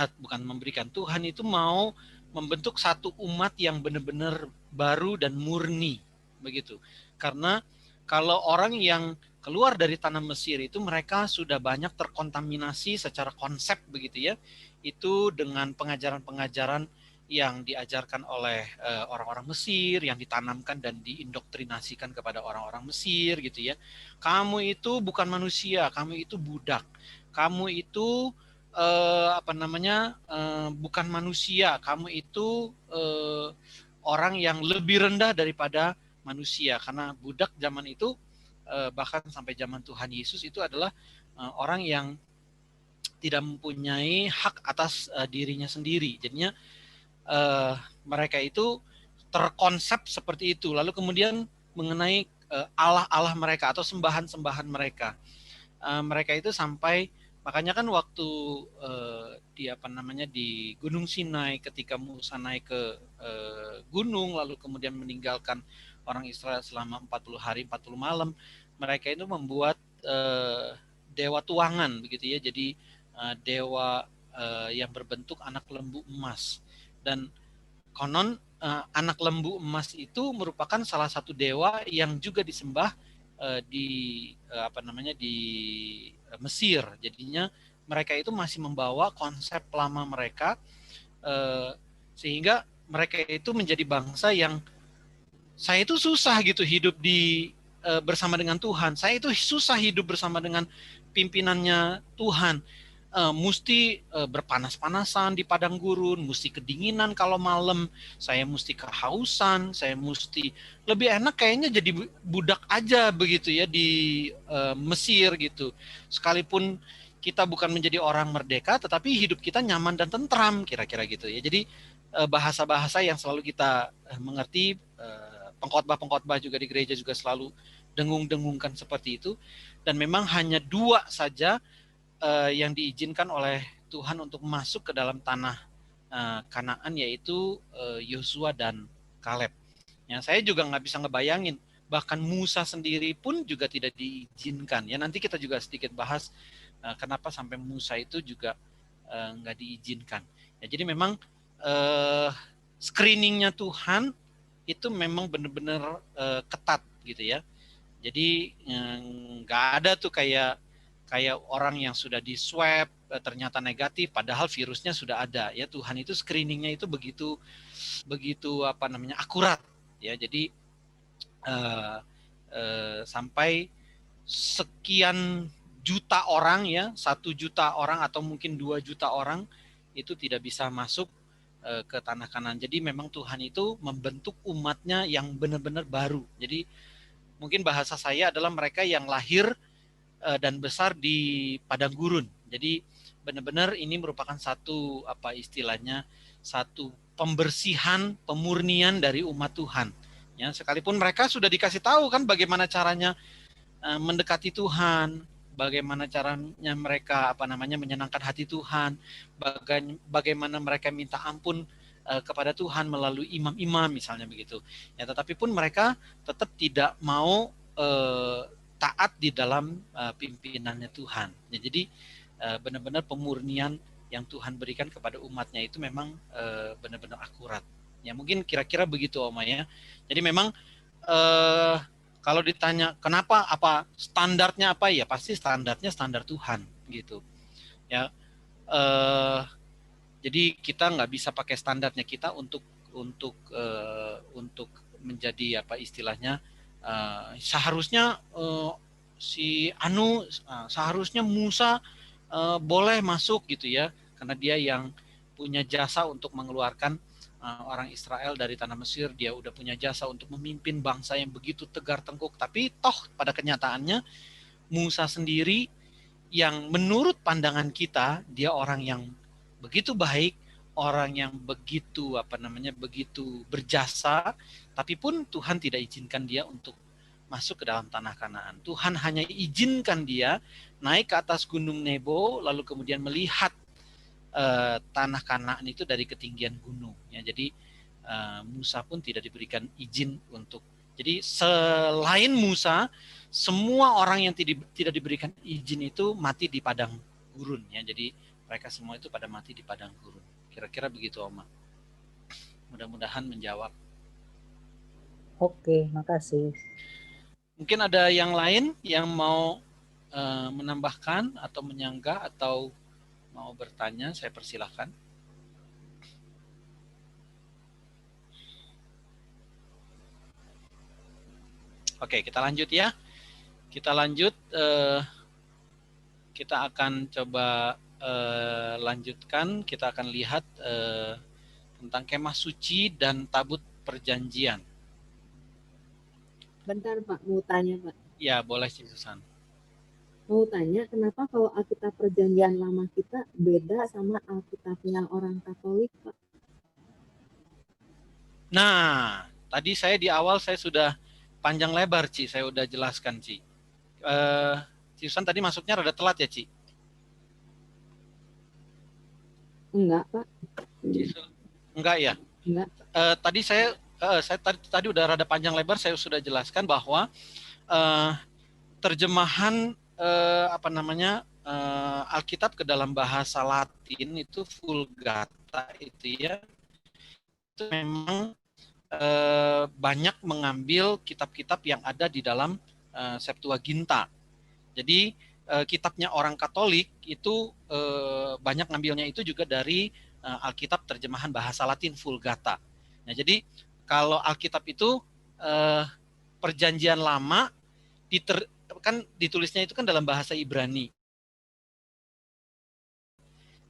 [SPEAKER 1] memberikan, Tuhan itu mau membentuk satu umat yang benar-benar baru dan murni begitu. Karena kalau orang yang keluar dari tanah Mesir itu mereka sudah banyak terkontaminasi secara konsep begitu ya. Itu dengan pengajaran-pengajaran yang diajarkan oleh orang-orang Mesir, yang ditanamkan dan diindoktrinasikan kepada orang-orang Mesir gitu ya. Kamu itu bukan manusia, kamu itu budak. Kamu itu bukan manusia, kamu itu orang yang lebih rendah daripada manusia, karena budak zaman itu bahkan sampai zaman Tuhan Yesus itu adalah orang yang tidak mempunyai hak atas dirinya sendiri. Jadinya mereka itu terkonsep seperti itu. Lalu kemudian mengenai Allah-Allah mereka atau sembahan-sembahan mereka. Mereka itu sampai makanya kan waktu di Gunung Sinai ketika Musa naik ke gunung lalu kemudian meninggalkan orang Israel selama 40 hari 40 malam, mereka itu membuat dewa tuangan begitu ya. Jadi dewa yang berbentuk anak lembu emas, dan konon anak lembu emas itu merupakan salah satu dewa yang juga disembah di Mesir. Jadinya mereka itu masih membawa konsep lama mereka sehingga mereka itu menjadi bangsa yang saya itu susah gitu hidup bersama dengan Tuhan. Saya itu susah hidup bersama dengan pimpinannya Tuhan. Mesti berpanas-panasan di padang gurun, mesti kedinginan kalau malam, saya mesti kehausan, saya mesti lebih enak kayaknya jadi budak aja begitu ya di Mesir gitu. Sekalipun kita bukan menjadi orang merdeka, tetapi hidup kita nyaman dan tentram kira-kira gitu ya. Jadi bahasa-bahasa yang selalu kita mengerti, pengkhotbah-pengkhotbah juga di gereja juga selalu dengung-dengungkan seperti itu. Dan memang hanya 2 saja yang diizinkan oleh Tuhan untuk masuk ke dalam tanah Kanaan, yaitu Yosua dan Kaleb. Ya, saya juga nggak bisa ngebayangin, bahkan Musa sendiri pun juga tidak diizinkan. Ya, nanti kita juga sedikit bahas kenapa sampai Musa itu juga nggak diizinkan. Ya, jadi memang screeningnya Tuhan itu memang benar-benar ketat gitu ya. Jadi nggak ada tuh kayak orang yang sudah di swab ternyata negatif padahal virusnya sudah ada ya. Tuhan itu screeningnya itu begitu akurat ya. Jadi sampai sekian juta orang ya, 1 juta orang atau mungkin 2 juta orang itu tidak bisa masuk ke tanah Kanaan. Jadi memang Tuhan itu membentuk umatnya yang benar-benar baru. Jadi mungkin bahasa saya adalah mereka yang lahir dan besar di padang gurun. Jadi benar-benar ini merupakan satu satu pembersihan, pemurnian dari umat Tuhan. Ya, sekalipun mereka sudah dikasih tahu kan bagaimana caranya mendekati Tuhan, bagaimana caranya mereka menyenangkan hati Tuhan, bagaimana mereka minta ampun kepada Tuhan melalui imam-imam misalnya begitu. Ya, tetapi pun mereka tetap tidak mau taat di dalam pimpinannya Tuhan. Ya, jadi benar-benar pemurnian yang Tuhan berikan kepada umatnya itu memang benar-benar akurat. Ya mungkin kira-kira begitu Oma ya. Jadi memang kalau ditanya kenapa, apa standarnya apa, ya pasti standarnya standar Tuhan gitu. Ya jadi kita nggak bisa pakai standarnya kita untuk menjadi apa istilahnya, seharusnya si Anu seharusnya Musa boleh masuk gitu ya, karena dia yang punya jasa untuk mengeluarkan orang Israel dari tanah Mesir. Dia udah punya jasa untuk memimpin bangsa yang begitu tegar tengkuk, tapi toh pada kenyataannya Musa sendiri yang menurut pandangan kita dia orang yang begitu baik, orang yang begitu begitu berjasa, tapi pun Tuhan tidak izinkan dia untuk masuk ke dalam tanah Kanaan. Tuhan hanya izinkan dia naik ke atas gunung Nebo, lalu kemudian melihat tanah Kanaan itu dari ketinggian gunung. Ya, jadi Musa pun tidak diberikan izin untuk. Jadi selain Musa, semua orang yang tidak diberikan izin itu mati di padang gurun. Ya, jadi mereka semua itu pada mati di padang gurun. Kira-kira begitu, Oma. Mudah-mudahan menjawab.
[SPEAKER 2] Oke, makasih.
[SPEAKER 1] Mungkin ada yang lain yang mau menambahkan atau menyanggah atau mau bertanya, saya persilahkan. Oke, kita lanjut ya. Kita lanjut. Kita akan coba lanjutkan. Kita akan lihat tentang kemah suci dan tabut perjanjian.
[SPEAKER 3] Bentar Pak, mau tanya Pak.
[SPEAKER 1] Ya, boleh sih Susan.
[SPEAKER 3] Mau tanya, kenapa kalau Alkitab Perjanjian Lama kita beda sama Alkitab yang orang Katolik, Pak?
[SPEAKER 1] Nah, tadi saya di awal saya sudah panjang lebar, Ci. Saya udah jelaskan, Ci. Susan tadi masuknya rada telat ya, Ci?
[SPEAKER 3] Enggak, Pak.
[SPEAKER 1] Enggak ya?
[SPEAKER 3] Enggak.
[SPEAKER 1] Tadi saya tadi udah rada panjang lebar, saya sudah jelaskan bahwa terjemahan Alkitab ke dalam bahasa Latin itu Vulgata itu ya, itu memang banyak mengambil kitab-kitab yang ada di dalam Septuaginta. Jadi kitabnya orang Katolik itu banyak ngambilnya itu juga dari Alkitab terjemahan bahasa Latin Vulgata. Nah, jadi kalau Alkitab itu Perjanjian Lama kan ditulisnya itu kan dalam bahasa Ibrani.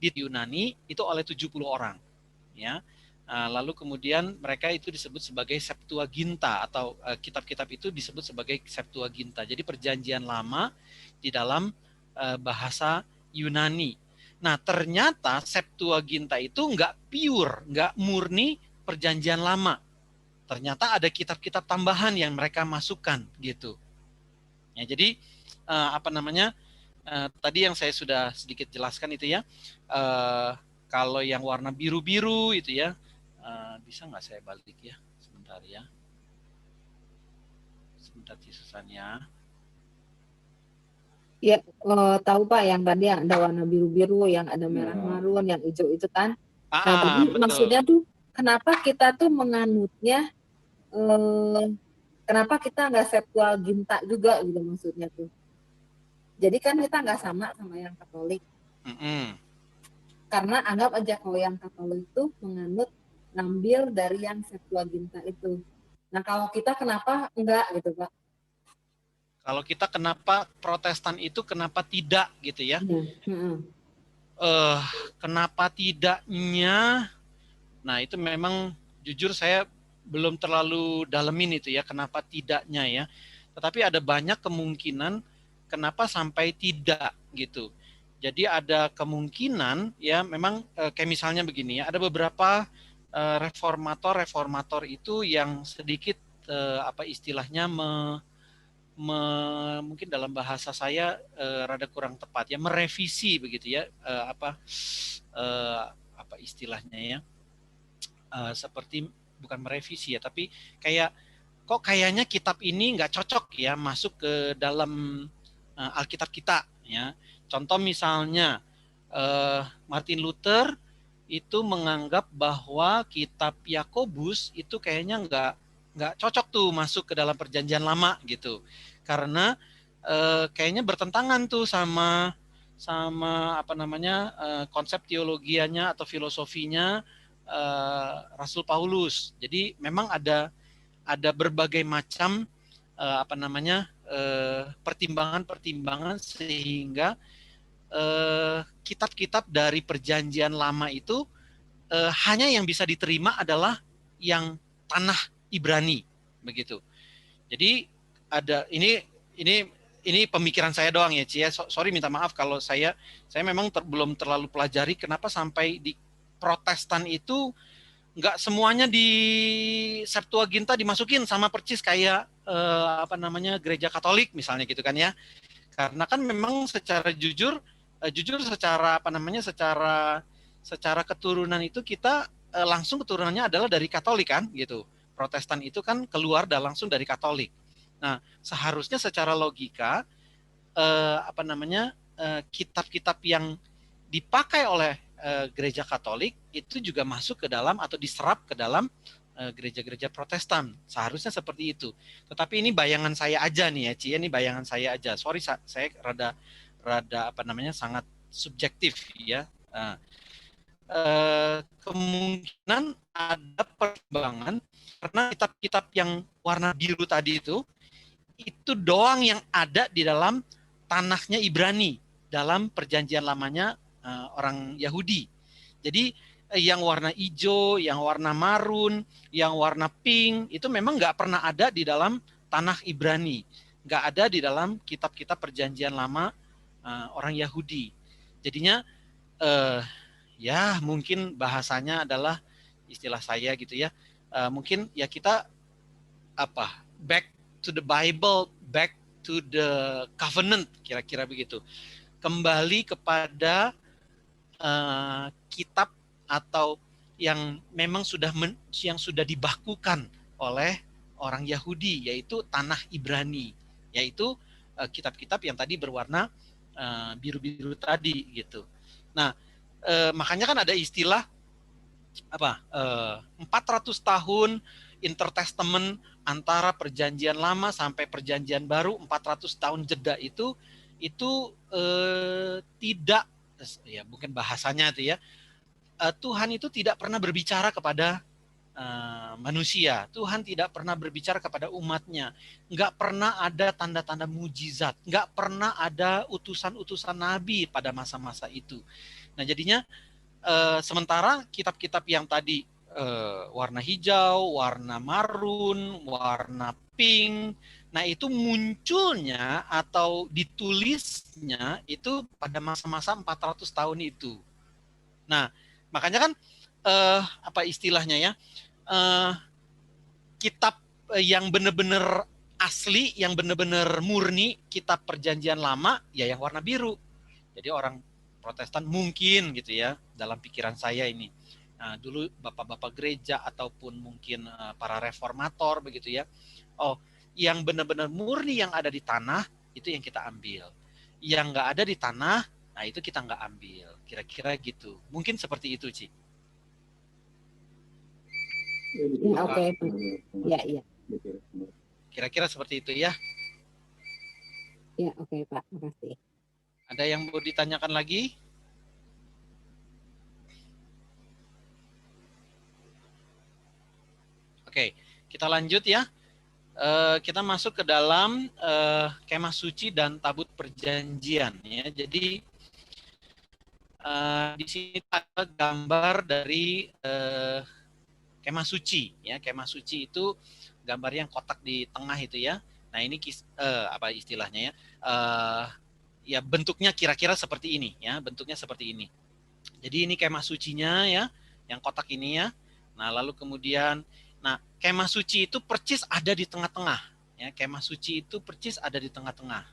[SPEAKER 1] Di Yunani itu oleh 70 orang, ya. Lalu kemudian mereka itu disebut sebagai Septuaginta, atau kitab-kitab itu disebut sebagai Septuaginta. Jadi Perjanjian Lama di dalam bahasa Yunani. Nah, ternyata Septuaginta itu nggak pure, nggak murni Perjanjian Lama. Ternyata ada kitab-kitab tambahan yang mereka masukkan gitu. Ya, jadi tadi yang saya sudah sedikit jelaskan itu ya, kalau yang warna biru-biru itu ya, bisa nggak saya balik ya, sebentar ya, sebentar Susan ya.
[SPEAKER 3] Ya, tahu Pak, yang tadi ada warna biru-biru, yang ada merah marun, yang hijau itu kan. Nah, tadi maksudnya tuh kenapa kita tuh menganutnya, kenapa kita nggak Septuaginta juga gitu maksudnya tuh. Jadi kan kita nggak sama yang Katolik. Karena anggap aja kalau yang Katolik itu menganut ngambil dari yang Septuaginta itu. Nah, kalau kita kenapa enggak gitu, Pak?
[SPEAKER 1] Kalau kita kenapa Protestan itu kenapa tidak gitu ya? Kenapa tidaknya? Nah, itu memang jujur saya belum terlalu dalemin itu ya, kenapa tidaknya ya. Tetapi ada banyak kemungkinan kenapa sampai tidak gitu. Jadi ada kemungkinan ya, memang kayak misalnya begini ya, ada beberapa reformator itu yang sedikit istilahnya mungkin dalam bahasa saya rada kurang tepat ya, merevisi begitu ya, apa istilahnya ya, seperti bukan merevisi ya, tapi kayak kok kayaknya kitab ini nggak cocok ya masuk ke dalam Alkitab kita ya. Contoh misalnya Martin Luther itu menganggap bahwa kitab Yakobus itu kayaknya nggak cocok tuh masuk ke dalam Perjanjian Lama gitu, karena kayaknya bertentangan tuh sama apa namanya konsep teologianya atau filosofinya Rasul Paulus. Jadi memang ada berbagai macam apa namanya pertimbangan-pertimbangan sehingga kitab-kitab dari Perjanjian Lama itu hanya yang bisa diterima adalah yang tanah Ibrani begitu. Jadi ada ini pemikiran saya doang ya, Ci. Sorry, minta maaf kalau saya memang belum terlalu pelajari kenapa sampai di Protestan itu nggak semuanya di Septuaginta dimasukin sama percis kayak apa namanya gereja Katolik misalnya gitu kan ya. Karena kan memang secara jujur secara apa namanya secara keturunan itu kita langsung keturunannya adalah dari Katolik kan gitu. Protestan itu kan keluar langsung dari Katolik. Nah, seharusnya secara logika apa namanya kitab-kitab yang dipakai oleh gereja Katolik itu juga masuk ke dalam atau diserap ke dalam gereja-gereja Protestan. Seharusnya seperti itu. Tetapi ini bayangan saya aja nih ya, Ci. Ini bayangan saya aja. Sorry, saya rada apa namanya sangat subjektif ya. Kemungkinan ada pertimbangan karena kitab-kitab yang warna biru tadi itu doang yang ada di dalam tanahnya Ibrani dalam perjanjian lamanya orang Yahudi. Jadi yang warna hijau, yang warna marun, yang warna pink itu memang nggak pernah ada di dalam tanah Ibrani, nggak ada di dalam kitab-kitab perjanjian lama orang Yahudi. Jadinya ya mungkin bahasanya adalah istilah saya gitu ya, mungkin ya kita apa back to the Bible, back to the covenant, kira-kira begitu. Kembali kepada kitab atau yang memang yang sudah dibakukan oleh orang Yahudi, yaitu tanah Ibrani, yaitu kitab-kitab yang tadi berwarna biru-biru tadi gitu. Nah, makanya kan ada istilah apa 400 tahun intertestament antara perjanjian lama sampai perjanjian baru, 400 tahun jeda itu tidak ya mungkin bahasanya itu ya Tuhan itu tidak pernah berbicara kepada manusia. Tuhan tidak pernah berbicara kepada umatnya. Nggak pernah ada tanda-tanda mujizat. Nggak pernah ada utusan-utusan nabi pada masa-masa itu. Nah jadinya sementara kitab-kitab yang tadi warna hijau, warna marun, warna pink, nah itu munculnya atau ditulisnya itu pada masa-masa 400 tahun itu. Nah, makanya kan apa istilahnya ya? Kitab yang benar-benar asli, yang benar-benar murni, kitab perjanjian lama ya yang warna biru. Jadi orang Protestan mungkin gitu ya, dalam pikiran saya ini. Nah, dulu bapak-bapak gereja ataupun mungkin para reformator begitu ya. Oh, yang benar-benar murni yang ada di tanah itu yang kita ambil. Yang nggak ada di tanah, nah itu kita nggak ambil. Kira-kira gitu. Mungkin seperti itu, Ci.
[SPEAKER 3] Ya, oke. Ya, iya.
[SPEAKER 1] Kira-kira seperti itu ya.
[SPEAKER 3] Ya, oke, Pak. Makasih.
[SPEAKER 1] Ada yang mau ditanyakan lagi? Oke, kita lanjut ya. Kita masuk ke dalam kemah suci dan tabut perjanjian ya. Jadi di sini ada gambar dari kemah suci ya. Kemah suci itu gambar yang kotak di tengah itu ya. Nah ini apa istilahnya ya? Ya bentuknya kira-kira seperti ini ya, bentuknya seperti ini. Jadi ini kemah sucinya ya, yang kotak ini ya. Nah lalu kemudian, nah kemah suci itu percis ada di tengah-tengah ya, kemah suci itu percis ada di tengah-tengah.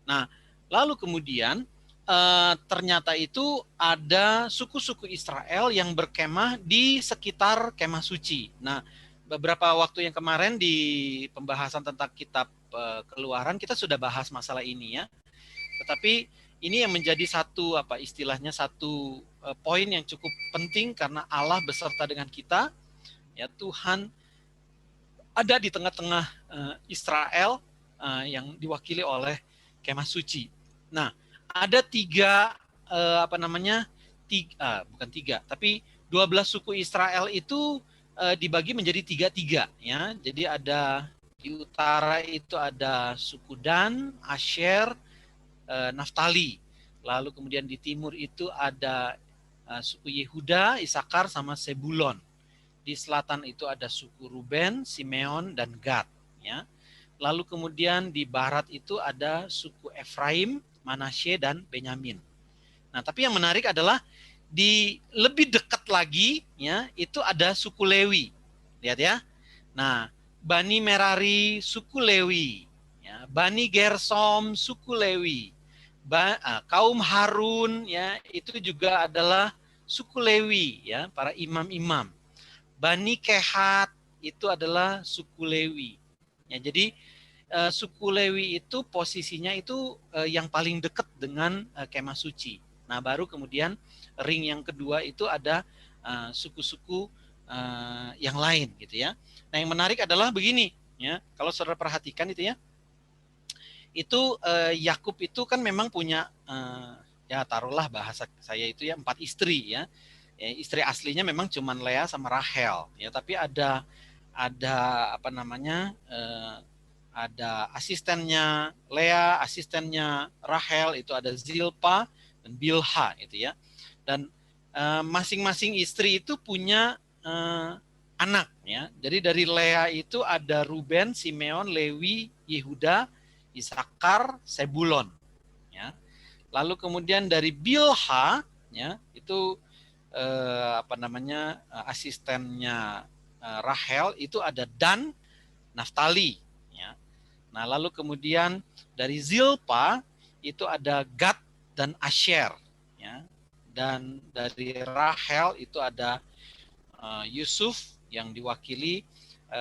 [SPEAKER 1] Nah lalu kemudian ternyata itu ada suku-suku Israel yang berkemah di sekitar kemah suci. Nah beberapa waktu yang kemarin di pembahasan tentang kitab Keluaran kita sudah bahas masalah ini ya. Tetapi ini yang menjadi satu istilahnya satu poin yang cukup penting karena Allah beserta dengan kita. Ya, Tuhan ada di tengah-tengah Israel yang diwakili oleh kemah suci. Nah, ada bukan tiga, tapi 12 suku Israel itu dibagi menjadi tiga ya. Jadi ada di utara itu ada suku Dan, Asher, Naftali. Lalu kemudian di timur itu ada suku Yehuda, Isakar sama Sebulon. Di selatan itu ada suku Ruben, Simeon dan Gad ya. Lalu kemudian di barat itu ada suku Efraim, Manasye dan Benyamin. Nah, tapi yang menarik adalah di lebih dekat lagi ya, itu ada suku Lewi. Lihat ya. Nah, Bani Merari suku Lewi, ya, Bani Gersom suku Lewi, kaum Harun ya itu juga adalah suku Lewi ya, para imam-imam. Bani Kehat itu adalah suku Lewi. Ya, jadi suku Lewi itu posisinya itu yang paling dekat dengan kemah suci. Nah, baru kemudian ring yang kedua itu ada suku-suku yang lain gitu ya. Nah, yang menarik adalah begini ya, kalau saudara perhatikan itu ya, itu Yakub itu kan memang punya ya taruhlah bahasa saya itu ya 4 istri ya. Istri aslinya memang cuma Lea sama Rahel ya, tapi ada ada asistennya Lea, asistennya Rahel itu ada Zilpa dan Bilha itu ya. Dan masing-masing istri itu punya anak ya. Jadi dari Lea itu ada Ruben, Simeon, Lewi, Yehuda, Isakar, Sebulon ya. Lalu kemudian dari Bilha ya, itu asistennya Rahel itu ada Dan, Naftali ya. Nah, lalu kemudian dari Zilpa itu ada Gad dan Asher ya. Dan dari Rahel itu ada Yusuf yang diwakili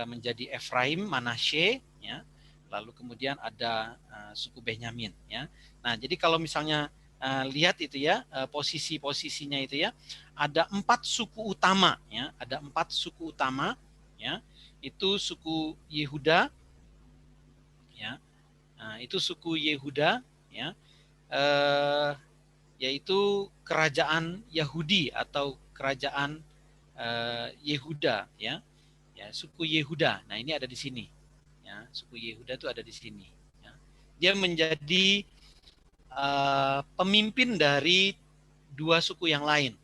[SPEAKER 1] menjadi Efraim, Manasye ya. Lalu kemudian ada suku Benyamin ya. Nah, jadi kalau misalnya lihat itu ya posisi-posisinya itu ya, ada 4 suku utama ya, ada 4 suku utama ya. Itu suku Yehuda ya. Nah, itu suku Yehuda ya. Yaitu kerajaan Yahudi atau kerajaan Yehuda ya. Ya, suku Yehuda. Nah, ini ada di sini. Ya, suku Yehuda itu ada di sini ya. Dia menjadi pemimpin dari 2 suku yang lain.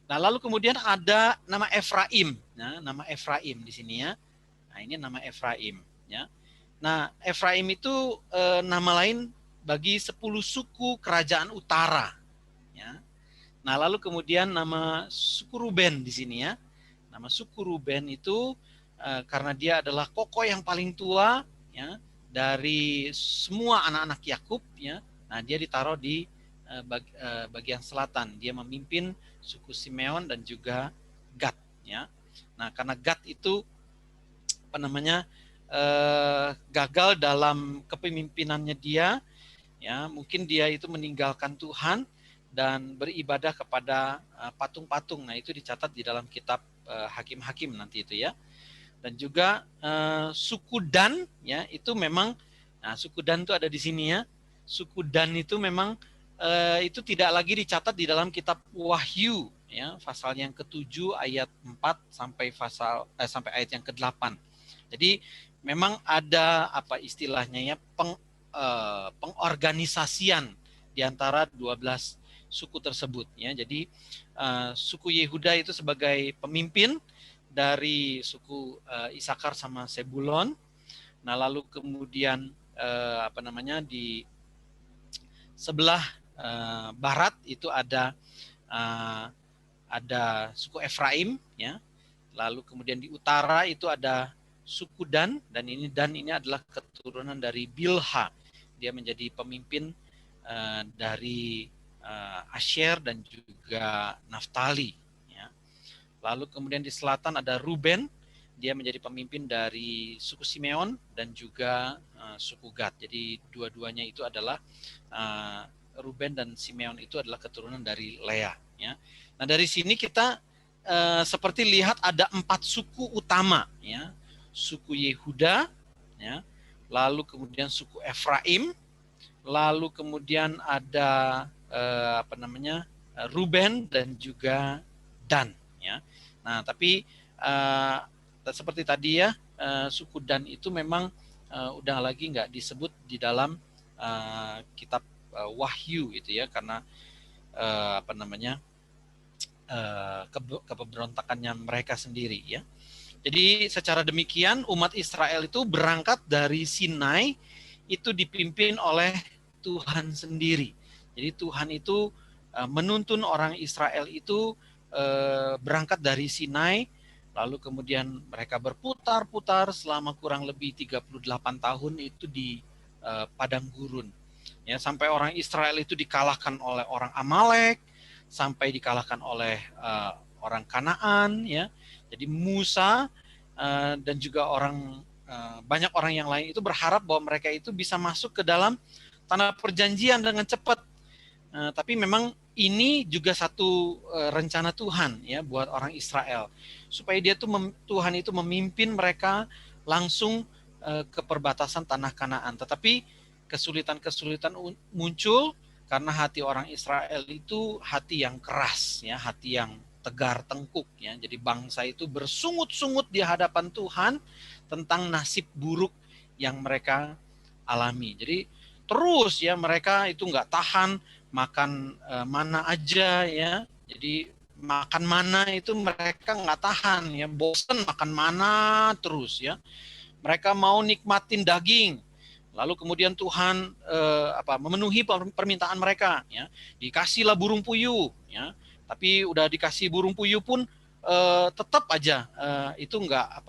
[SPEAKER 1] Nah, lalu kemudian ada nama Efraim. Nah, nama Efraim di sini ya. Nah, ini nama Efraim ya. Nah, Efraim itu nama lain bagi 10 suku kerajaan utara ya. Nah, lalu kemudian nama suku Ruben di sini ya. Nama suku Ruben itu karena dia adalah kokoh yang paling tua ya dari semua anak-anak Yakub ya. Nah, dia ditaruh di bagian selatan. Dia memimpin suku Simeon dan juga Gad ya. Nah, karena Gad itu gagal dalam kepemimpinannya dia ya, mungkin dia itu meninggalkan Tuhan dan beribadah kepada patung-patung. Nah, itu dicatat di dalam kitab Hakim-Hakim nanti itu ya. Dan juga suku Dan ya, itu memang suku Dan itu ada di sini ya. Suku Dan itu memang itu tidak lagi dicatat di dalam kitab Wahyu ya, pasal yang ke-7 ayat 4 sampai ayat yang ke-8. Jadi memang ada istilahnya ya pengorganisasian di antara 12 suku tersebut ya. Jadi suku Yehuda itu sebagai pemimpin dari suku Isakar sama Sebulon. Nah, lalu kemudian di sebelah barat itu ada suku Efraim ya. Lalu kemudian di utara itu ada suku Dan ini adalah keturunan dari Bilha. Dia menjadi pemimpin dari Asher dan juga Naftali ya. Lalu kemudian di selatan ada Ruben. dia menjadi pemimpin dari suku Simeon dan juga suku Gad. Jadi dua-duanya itu adalah Ruben dan Simeon itu adalah keturunan dari Lea. Ya. Nah dari sini kita seperti lihat ada 4 suku utama, ya, suku Yehuda, ya, lalu kemudian suku Efraim, lalu kemudian ada Ruben dan juga Dan. Ya. Nah tapi seperti tadi ya, suku Dan itu memang udah lagi nggak disebut di dalam kitab Wahyu gitu ya, karena keberontakannya mereka sendiri ya. Jadi secara demikian umat Israel itu berangkat dari Sinai itu dipimpin oleh Tuhan sendiri. Jadi Tuhan itu menuntun orang Israel itu berangkat dari Sinai, lalu kemudian mereka berputar-putar selama kurang lebih 38 tahun itu di padang gurun. Ya, sampai orang Israel itu dikalahkan oleh orang Amalek, sampai dikalahkan oleh orang Kanaan, ya. Jadi Musa dan juga banyak orang yang lain itu berharap bahwa mereka itu bisa masuk ke dalam tanah perjanjian dengan cepat. Tapi memang ini juga satu rencana Tuhan ya buat orang Israel, supaya Tuhan itu memimpin mereka langsung ke perbatasan tanah Kanaan. Tetapi kesulitan-kesulitan muncul karena hati orang Israel itu hati yang keras, ya, hati yang tegar tengkuk, ya. Jadi bangsa itu bersungut-sungut di hadapan Tuhan tentang nasib buruk yang mereka alami. Jadi terus ya mereka itu nggak tahan makan mana aja, ya. Jadi makan mana itu mereka nggak tahan, ya, bosen makan mana terus, ya. Mereka mau nikmatin daging. Lalu kemudian Tuhan memenuhi permintaan mereka, ya. Dikasihlah burung puyuh, ya. Tapi udah dikasih burung puyuh pun tetap aja itu nggak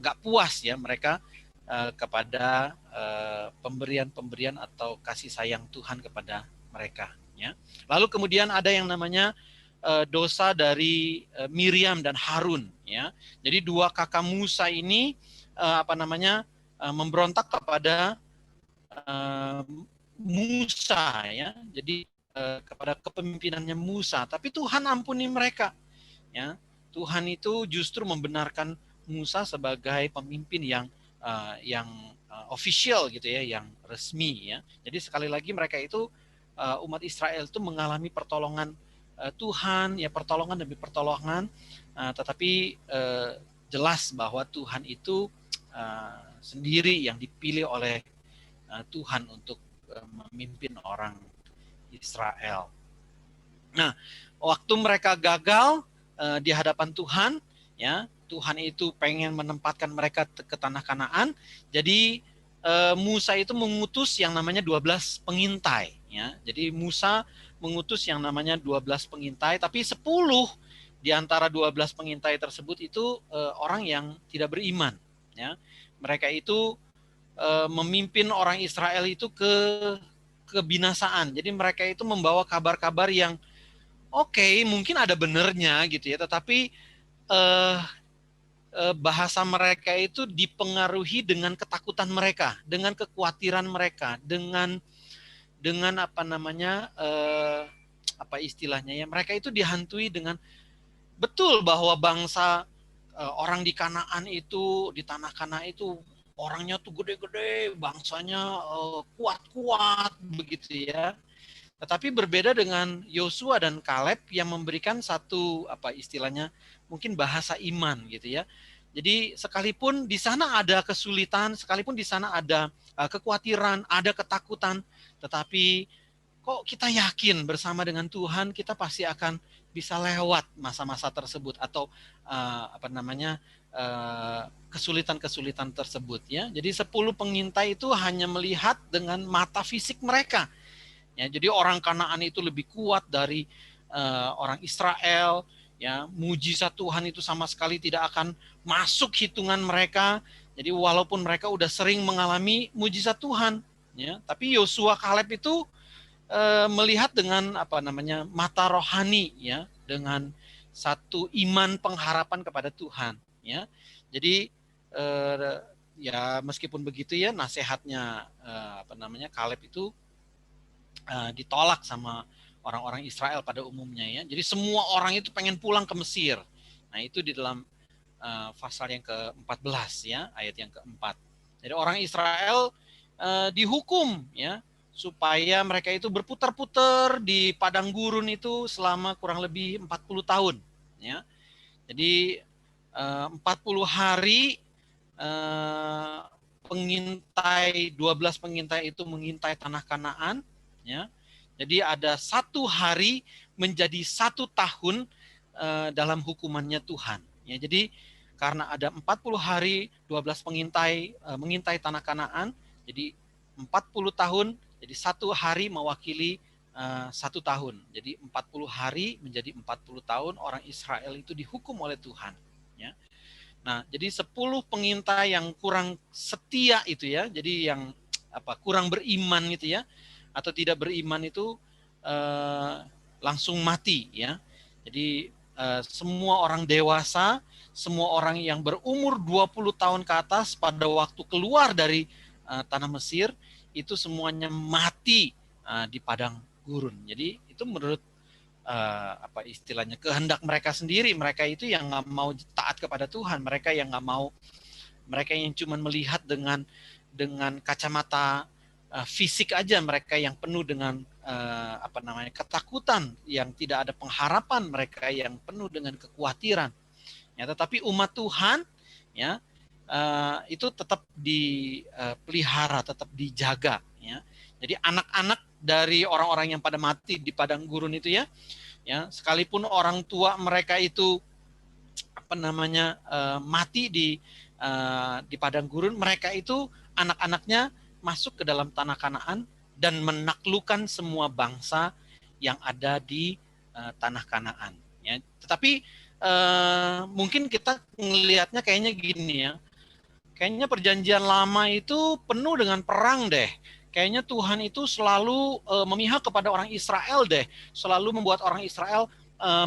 [SPEAKER 1] nggak puas ya mereka kepada pemberian-pemberian atau kasih sayang Tuhan kepada mereka, ya. Lalu kemudian ada yang namanya dosa dari Miriam dan Harun, ya. Jadi dua kakak Musa ini memberontak kepada Musa, ya. Jadi kepada kepemimpinannya Musa, tapi Tuhan ampuni mereka, ya. Tuhan itu justru membenarkan Musa sebagai pemimpin yang official gitu ya, yang resmi, ya. Jadi sekali lagi mereka itu umat Israel itu mengalami pertolongan Tuhan, ya, pertolongan demi pertolongan, tetapi jelas bahwa Tuhan itu sendiri yang dipilih oleh Tuhan untuk memimpin orang Israel. Nah, waktu mereka gagal di hadapan Tuhan, ya, Tuhan itu pengen menempatkan mereka ke tanah Kanaan. Jadi Musa itu mengutus yang namanya 12 pengintai, ya. Jadi Musa mengutus yang namanya 12 pengintai, tapi 10 di antara 12 pengintai tersebut itu orang yang tidak beriman, ya. Mereka itu memimpin orang Israel itu ke kebinasaan. Jadi mereka itu membawa kabar-kabar yang mungkin ada benernya gitu ya, tetapi bahasa mereka itu dipengaruhi dengan ketakutan mereka, dengan kekhawatiran mereka, dengan mereka itu dihantui dengan betul bahwa bangsa orang di Kanaan itu, di tanah Kanaan itu orangnya tuh gede-gede, bangsanya kuat-kuat begitu ya. Tetapi berbeda dengan Yosua dan Kaleb yang memberikan satu mungkin bahasa iman gitu ya. Jadi sekalipun di sana ada kesulitan, sekalipun di sana ada kekhawatiran, ada ketakutan, tetapi kok kita yakin bersama dengan Tuhan kita pasti akan bisa lewat masa-masa tersebut atau kesulitan-kesulitan tersebut, ya. Jadi 10 pengintai itu hanya melihat dengan mata fisik mereka. Ya, jadi orang Kanaan itu lebih kuat dari orang Israel, ya. Mujizat Tuhan itu sama sekali tidak akan masuk hitungan mereka. Jadi walaupun mereka udah sering mengalami mujizat Tuhan, ya, tapi Yosua Kaleb itu melihat dengan mata rohani, ya, dengan satu iman pengharapan kepada Tuhan, ya. Jadi ya meskipun begitu ya, nasihatnya Kaleb itu ditolak sama orang-orang Israel pada umumnya, ya. Jadi semua orang itu pengen pulang ke Mesir. Nah, itu di dalam pasal yang ke-14, ya, ayat yang keempat. Jadi orang Israel dihukum, ya, supaya mereka itu berputar-putar di padang gurun itu selama kurang lebih 40 tahun, ya. Jadi 40 hari pengintai, 12 pengintai itu mengintai tanah Kanaan, ya. Jadi ada 1 hari menjadi 1 tahun dalam hukumannya Tuhan, ya. Jadi karena ada 40 hari 12 pengintai mengintai tanah Kanaan, jadi 40 tahun, jadi 1 hari mewakili 1 tahun. Jadi 40 hari menjadi 40 tahun orang Israel itu dihukum oleh Tuhan, ya. Nah, jadi 10 pengintai yang kurang setia itu, ya. Jadi yang kurang beriman itu, ya, atau tidak beriman itu langsung mati, ya. Jadi semua orang dewasa, semua orang yang berumur 20 tahun ke atas pada waktu keluar dari tanah Mesir itu semuanya mati di padang gurun. Jadi itu menurut istilahnya kehendak mereka sendiri. Mereka itu yang nggak mau taat kepada Tuhan. Mereka yang nggak mau, mereka yang cuma melihat dengan kacamata fisik aja. Mereka yang penuh dengan ketakutan, yang tidak ada pengharapan. Mereka yang penuh dengan kekhawatiran. Ya, tetapi umat Tuhan, ya, itu tetap dipelihara, tetap dijaga, ya. Jadi anak-anak dari orang-orang yang pada mati di padang gurun itu, ya, sekalipun orang tua mereka itu mati di padang gurun, mereka itu anak-anaknya masuk ke dalam tanah Kanaan dan menaklukkan semua bangsa yang ada di tanah Kanaan, ya. Tetapi mungkin kita ngelihatnya kayaknya gini, ya. Kayaknya perjanjian lama itu penuh dengan perang deh. Kayaknya Tuhan itu selalu memihak kepada orang Israel deh. Selalu membuat orang Israel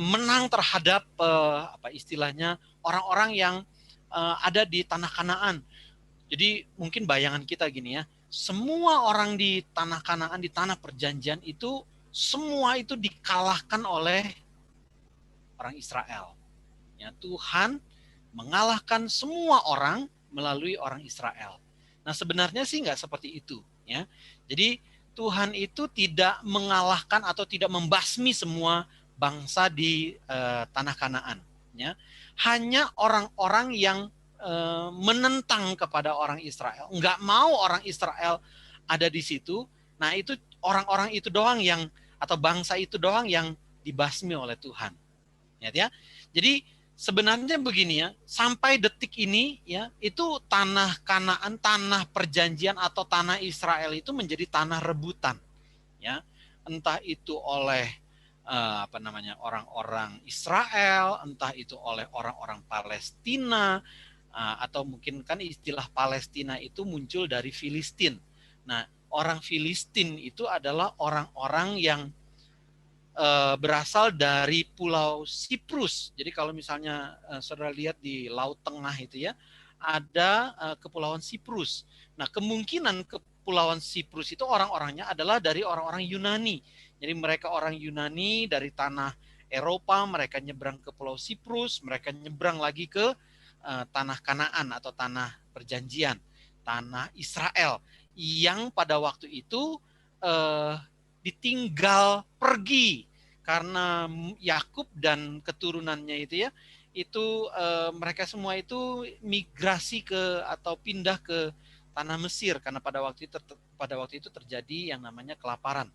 [SPEAKER 1] menang terhadap istilahnya orang-orang yang ada di tanah Kanaan. Jadi mungkin bayangan kita gini, ya. Semua orang di tanah Kanaan, di tanah perjanjian itu, semua itu dikalahkan oleh orang Israel. Ya, Tuhan mengalahkan semua orang melalui orang Israel. Nah, sebenarnya sih nggak seperti itu, ya. Jadi Tuhan itu tidak mengalahkan atau tidak membasmi semua bangsa di tanah Kanaan, ya. Hanya orang-orang yang menentang kepada orang Israel, nggak mau orang Israel ada di situ. Nah, itu orang-orang itu doang yang, atau bangsa itu doang yang dibasmi oleh Tuhan, ya. Jadi sebenarnya begini, ya, sampai detik ini, ya, itu tanah Kanaan, tanah perjanjian atau tanah Israel itu menjadi tanah rebutan, ya. Entah itu oleh orang-orang Israel, entah itu oleh orang-orang Palestina, atau mungkin kan istilah Palestina itu muncul dari Filistin. Nah, orang Filistin itu adalah orang-orang yang berasal dari Pulau Siprus. Jadi kalau misalnya saudara lihat di Laut Tengah itu, ya, ada Kepulauan Siprus. Nah, kemungkinan Kepulauan Siprus itu orang-orangnya adalah dari orang-orang Yunani. Jadi mereka orang Yunani dari tanah Eropa, mereka nyebrang ke Pulau Siprus, mereka nyebrang lagi ke tanah Kanaan atau tanah perjanjian, tanah Israel, yang pada waktu itu ditinggal pergi karena Yakub dan keturunannya itu, ya, itu mereka semua itu migrasi ke atau pindah ke tanah Mesir karena pada waktu itu terjadi yang namanya kelaparan.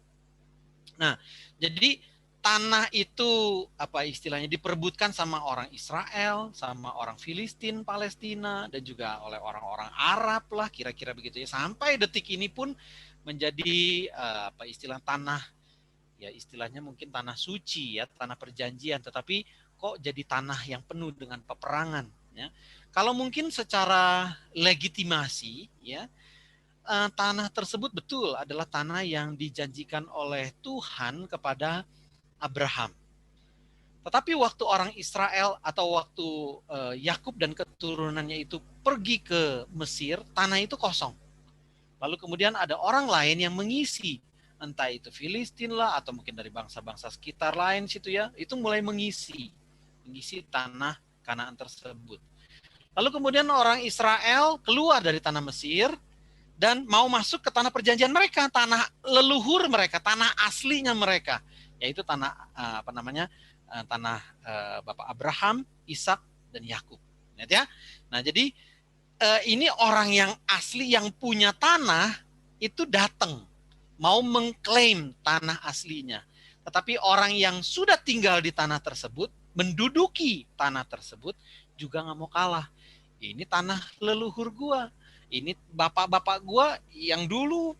[SPEAKER 1] Nah, jadi tanah itu istilahnya diperebutkan sama orang Israel, sama orang Filistin, Palestina, dan juga oleh orang-orang Arab lah, kira-kira begitu, ya. Sampai detik ini pun menjadi istilah tanah, ya, istilahnya mungkin tanah suci, ya, tanah perjanjian, tetapi kok jadi tanah yang penuh dengan peperangan, ya. Kalau mungkin secara legitimasi, ya, tanah tersebut betul adalah tanah yang dijanjikan oleh Tuhan kepada Abraham. Tetapi waktu orang Israel atau waktu Yakub dan keturunannya itu pergi ke Mesir, tanah itu kosong. Lalu kemudian ada orang lain yang mengisi, entah itu Filistin lah atau mungkin dari bangsa-bangsa sekitar lain situ ya, itu mulai mengisi tanah Kanaan tersebut. Lalu kemudian orang Israel keluar dari tanah Mesir dan mau masuk ke tanah perjanjian mereka, tanah leluhur mereka, tanah aslinya mereka, yaitu tanah tanah Bapak Abraham, Ishak dan Yakub. Lihat ya. Nah, jadi ini orang yang asli yang punya tanah itu datang mau mengklaim tanah aslinya. Tetapi orang yang sudah tinggal di tanah tersebut, menduduki tanah tersebut juga nggak mau kalah. Ini tanah leluhur gua. Ini bapak-bapak gua yang dulu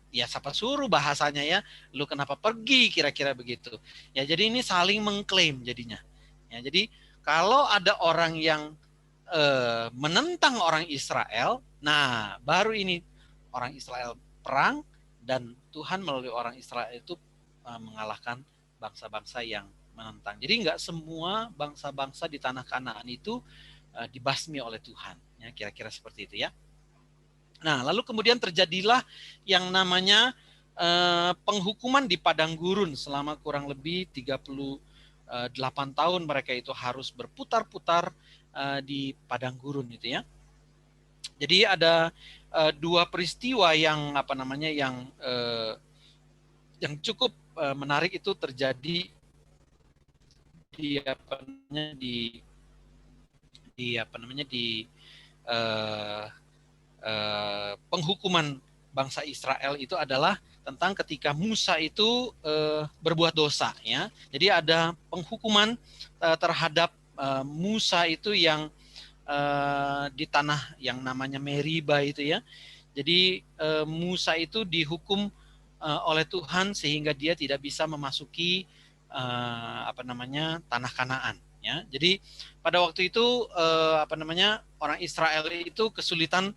[SPEAKER 1] ya siapa suruh bahasanya ya, lu kenapa pergi kira-kira begitu. Ya jadi ini saling mengklaim jadinya. Ya jadi kalau ada orang yang menentang orang Israel, nah baru ini orang Israel perang dan Tuhan melalui orang Israel itu mengalahkan bangsa-bangsa yang menentang. Jadi nggak semua bangsa-bangsa di tanah Kanaan itu dibasmi oleh Tuhan. Ya, kira-kira seperti itu ya. Nah, lalu kemudian terjadilah yang namanya penghukuman di padang gurun selama kurang lebih 38 tahun mereka itu harus berputar-putar di padang gurun itu ya. Jadi ada dua peristiwa yang yang cukup menarik itu terjadi di penghukuman bangsa Israel itu adalah tentang ketika Musa itu berbuat dosa ya. Jadi ada penghukuman terhadap Musa itu yang di tanah yang namanya Meriba itu ya. Jadi Musa itu dihukum oleh Tuhan sehingga dia tidak bisa memasuki tanah Kanaan ya. Jadi pada waktu itu orang Israel itu kesulitan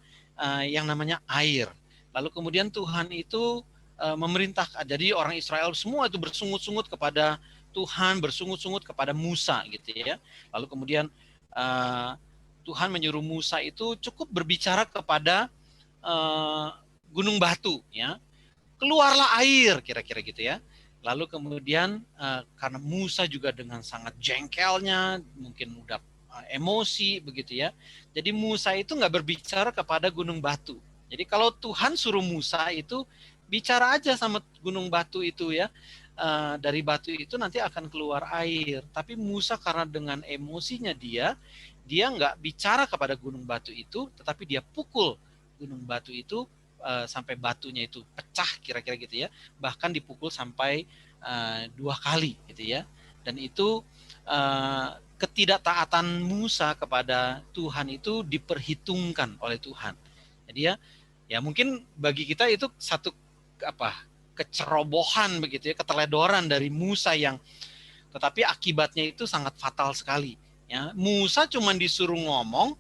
[SPEAKER 1] yang namanya air. Lalu kemudian Tuhan itu memerintahkan, jadi orang Israel semua itu bersungut-sungut kepada Tuhan, bersungut-sungut kepada Musa gitu ya. Lalu kemudian Tuhan menyuruh Musa itu cukup berbicara kepada gunung batu ya. Keluarlah air kira-kira gitu ya. Lalu kemudian karena Musa juga dengan sangat jengkelnya, mungkin udah emosi begitu ya. Jadi Musa itu nggak berbicara kepada gunung batu. Jadi kalau Tuhan suruh Musa itu bicara aja sama gunung batu itu ya. Dari batu itu nanti akan keluar air. Tapi Musa karena dengan emosinya dia nggak bicara kepada gunung batu itu, tetapi dia pukul gunung batu itu sampai batunya itu pecah kira-kira gitu ya. Bahkan dipukul sampai 2 kali gitu ya. Dan itu ketidaktaatan Musa kepada Tuhan itu diperhitungkan oleh Tuhan. Jadi ya mungkin bagi kita itu satu kecerobohan begitu ya, keteledoran dari Musa yang tetapi akibatnya itu sangat fatal sekali ya. Musa cuma disuruh ngomong,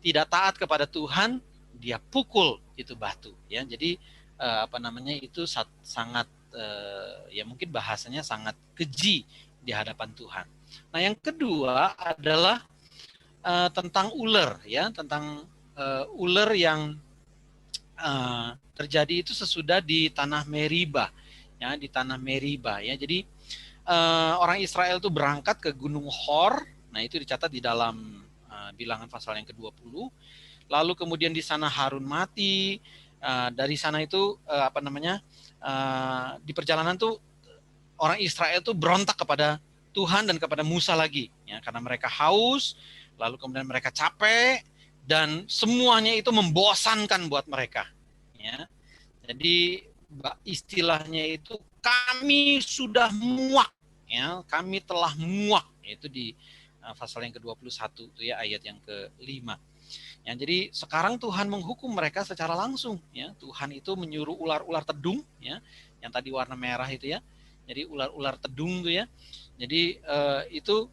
[SPEAKER 1] tidak taat kepada Tuhan, dia pukul itu batu ya. Jadi itu sangat ya mungkin bahasanya sangat keji di hadapan Tuhan. Nah, yang kedua adalah tentang ular ya, tentang ular yang terjadi itu sesudah di tanah Meriba ya, di tanah Meriba ya. Jadi orang Israel itu berangkat ke Gunung Hor. Nah, itu dicatat di dalam Bilangan pasal yang ke-20. Lalu kemudian di sana Harun mati. Dari sana itu di perjalanan tuh orang Israel tuh berontak kepada Tuhan dan kepada Musa lagi ya, karena mereka haus, lalu kemudian mereka capek dan semuanya itu membosankan buat mereka ya. Jadi istilahnya itu kami sudah muak ya, kami telah muak, itu di pasal yang ke-21 itu ya, ayat yang ke-5. Ya, jadi sekarang Tuhan menghukum mereka secara langsung ya. Tuhan itu menyuruh ular-ular tedung ya, yang tadi warna merah itu ya. Jadi ular-ular tedung tuh ya. Jadi itu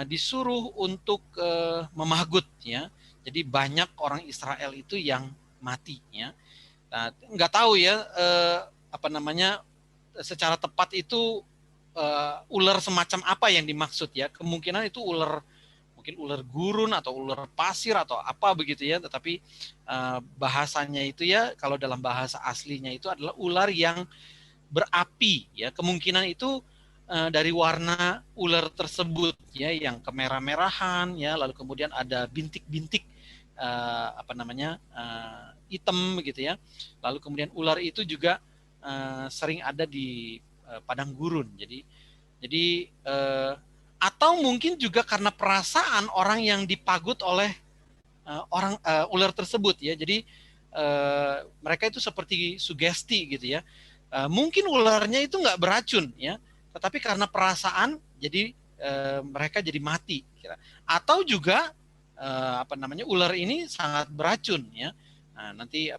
[SPEAKER 1] disuruh untuk memagut ya. Jadi banyak orang Israel itu yang mati ya. Nah, nggak tahu ya secara tepat itu ular semacam apa yang dimaksud ya. Kemungkinan itu mungkin ular gurun atau ular pasir atau apa begitu ya. Tetapi bahasanya itu ya, kalau dalam bahasa aslinya itu adalah ular yang berapi ya. Kemungkinan itu dari warna ular tersebut ya, yang kemerah-merahan ya, lalu kemudian ada bintik-bintik hitam begitu ya. Lalu kemudian ular itu juga sering ada di padang gurun. Jadi atau mungkin juga karena perasaan orang yang dipagut oleh ular tersebut ya. Jadi mereka itu seperti sugesti gitu ya. Mungkin ularnya itu nggak beracun ya, tetapi karena perasaan jadi mereka jadi mati. Atau juga ular ini sangat beracun ya. Nah, nanti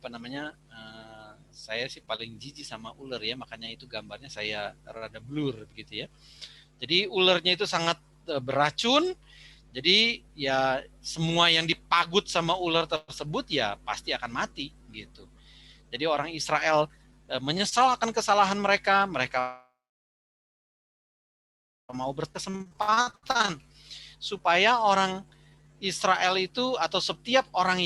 [SPEAKER 1] saya sih paling jijik sama ular ya, makanya itu gambarnya saya rada blur begitu ya. Jadi ularnya itu sangat beracun. Jadi ya semua yang dipagut sama ular tersebut ya pasti akan mati gitu. Jadi orang Israel menyesal akan kesalahan mereka mau berkesempatan supaya orang Israel itu atau setiap orang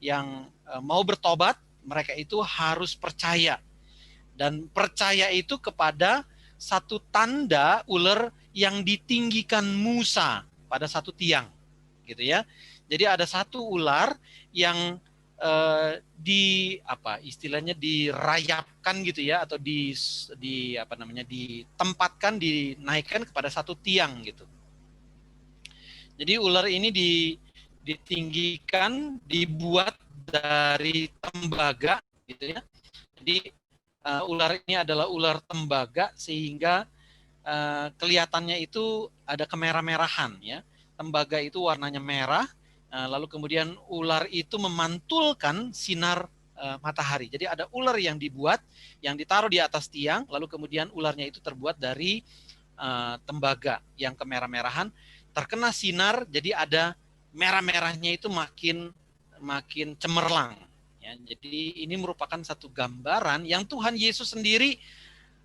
[SPEAKER 1] yang mau bertobat, mereka itu harus percaya. Dan percaya itu kepada satu tanda ular yang ditinggikan Musa pada satu tiang, gitu ya. Jadi ada satu ular yang istilahnya dirayapkan gitu ya, atau ditempatkan, dinaikkan kepada satu tiang gitu. Jadi ular ini ditinggikan, dibuat dari tembaga gitu ya. Jadi ular ini adalah ular tembaga sehingga kelihatannya itu ada kemerah-merahan ya. Tembaga itu warnanya merah, lalu kemudian ular itu memantulkan sinar matahari. Jadi ada ular yang dibuat, yang ditaruh di atas tiang, lalu kemudian ularnya itu terbuat dari tembaga yang kemerah-merahan, terkena sinar, jadi ada merah-merahnya itu makin cemerlang. Ya, jadi ini merupakan satu gambaran yang Tuhan Yesus sendiri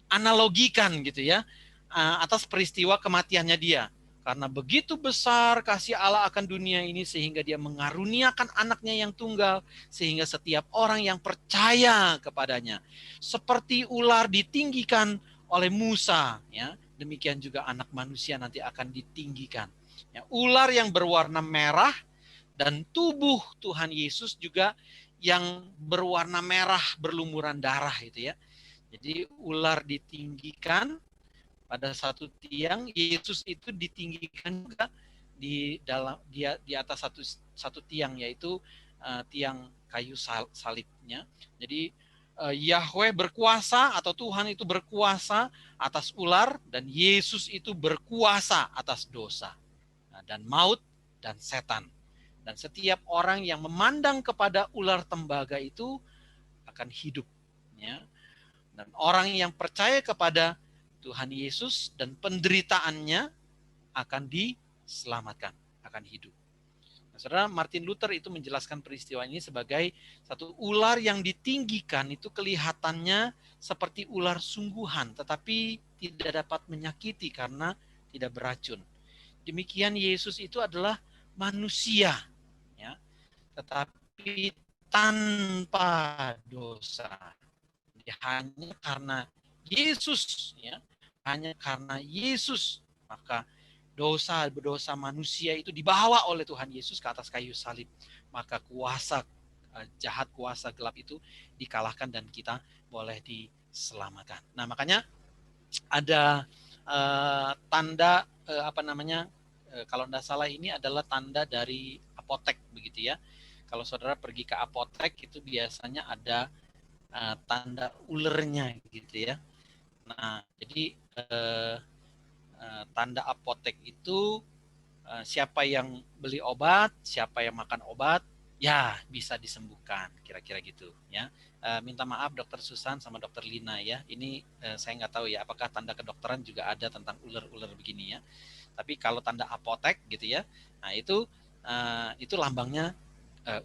[SPEAKER 1] analogikan gitu ya, atas peristiwa kematiannya dia. Karena begitu besar kasih Allah akan dunia ini sehingga dia mengaruniakan anaknya yang tunggal, sehingga setiap orang yang percaya kepadanya seperti ular ditinggikan oleh Musa ya, demikian juga anak manusia nanti akan ditinggikan ya. Ular yang berwarna merah dan tubuh Tuhan Yesus juga yang berwarna merah berlumuran darah itu ya. Jadi ular ditinggikan pada satu tiang, Yesus itu ditinggikan juga di atas satu tiang, yaitu tiang kayu salibnya. Jadi Yahweh berkuasa atau Tuhan itu berkuasa atas ular, dan Yesus itu berkuasa atas dosa dan maut dan setan. Dan setiap orang yang memandang kepada ular tembaga itu akan hidup ya. Dan orang yang percaya kepada Tuhan Yesus dan penderitaannya akan diselamatkan, akan hidup. Nah, saudara, Martin Luther itu menjelaskan peristiwa ini sebagai satu ular yang ditinggikan itu kelihatannya seperti ular sungguhan, tetapi tidak dapat menyakiti karena tidak beracun. Demikian Yesus itu adalah manusia, ya, tetapi tanpa dosa. Hanya karena Yesus ya, hanya karena Yesus maka dosa manusia itu dibawa oleh Tuhan Yesus ke atas kayu salib, maka kuasa jahat, kuasa gelap itu dikalahkan dan kita boleh diselamatkan. Nah, makanya ada tanda kalau tidak salah ini adalah tanda dari apotek begitu ya. Kalau saudara pergi ke apotek itu biasanya ada tanda ulernya gitu ya. Nah, jadi tanda apotek itu siapa yang beli obat, siapa yang makan obat, ya bisa disembuhkan, kira-kira gitu ya. Minta maaf Dokter Susan sama Dokter Lina ya. Ini saya nggak tahu ya apakah tanda kedokteran juga ada tentang ular-ular begini ya. Tapi kalau tanda apotek gitu ya, nah itu lambangnya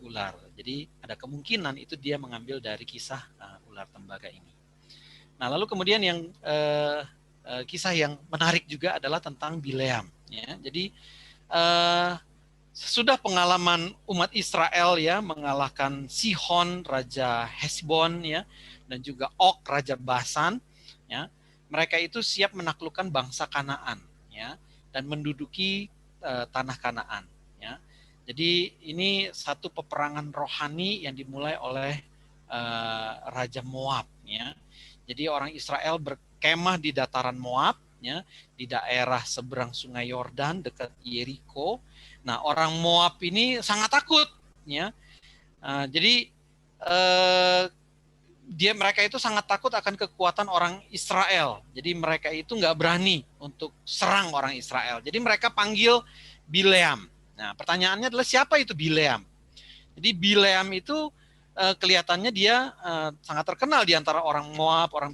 [SPEAKER 1] ular. Jadi ada kemungkinan itu dia mengambil dari kisah ular tembaga ini. Nah, lalu kemudian yang kisah yang menarik juga adalah tentang Bileam. Ya. Jadi sesudah pengalaman umat Israel ya mengalahkan Sihon raja Hesbon ya dan juga Og raja Basan ya, mereka itu siap menaklukkan bangsa Kanaan ya dan menduduki tanah Kanaan ya. Jadi ini satu peperangan rohani yang dimulai oleh Raja Moab ya. Jadi orang Israel berkemah di dataran Moab ya, di daerah seberang Sungai Yordan dekat Yeriko. Nah, orang Moab ini sangat takut ya. Jadi mereka itu sangat takut akan kekuatan orang Israel. Jadi mereka itu nggak berani untuk serang orang Israel. Jadi mereka panggil Bileam. Nah, pertanyaannya adalah siapa itu Bileam? Jadi Bileam itu kelihatannya dia sangat terkenal di antara orang Moab, orang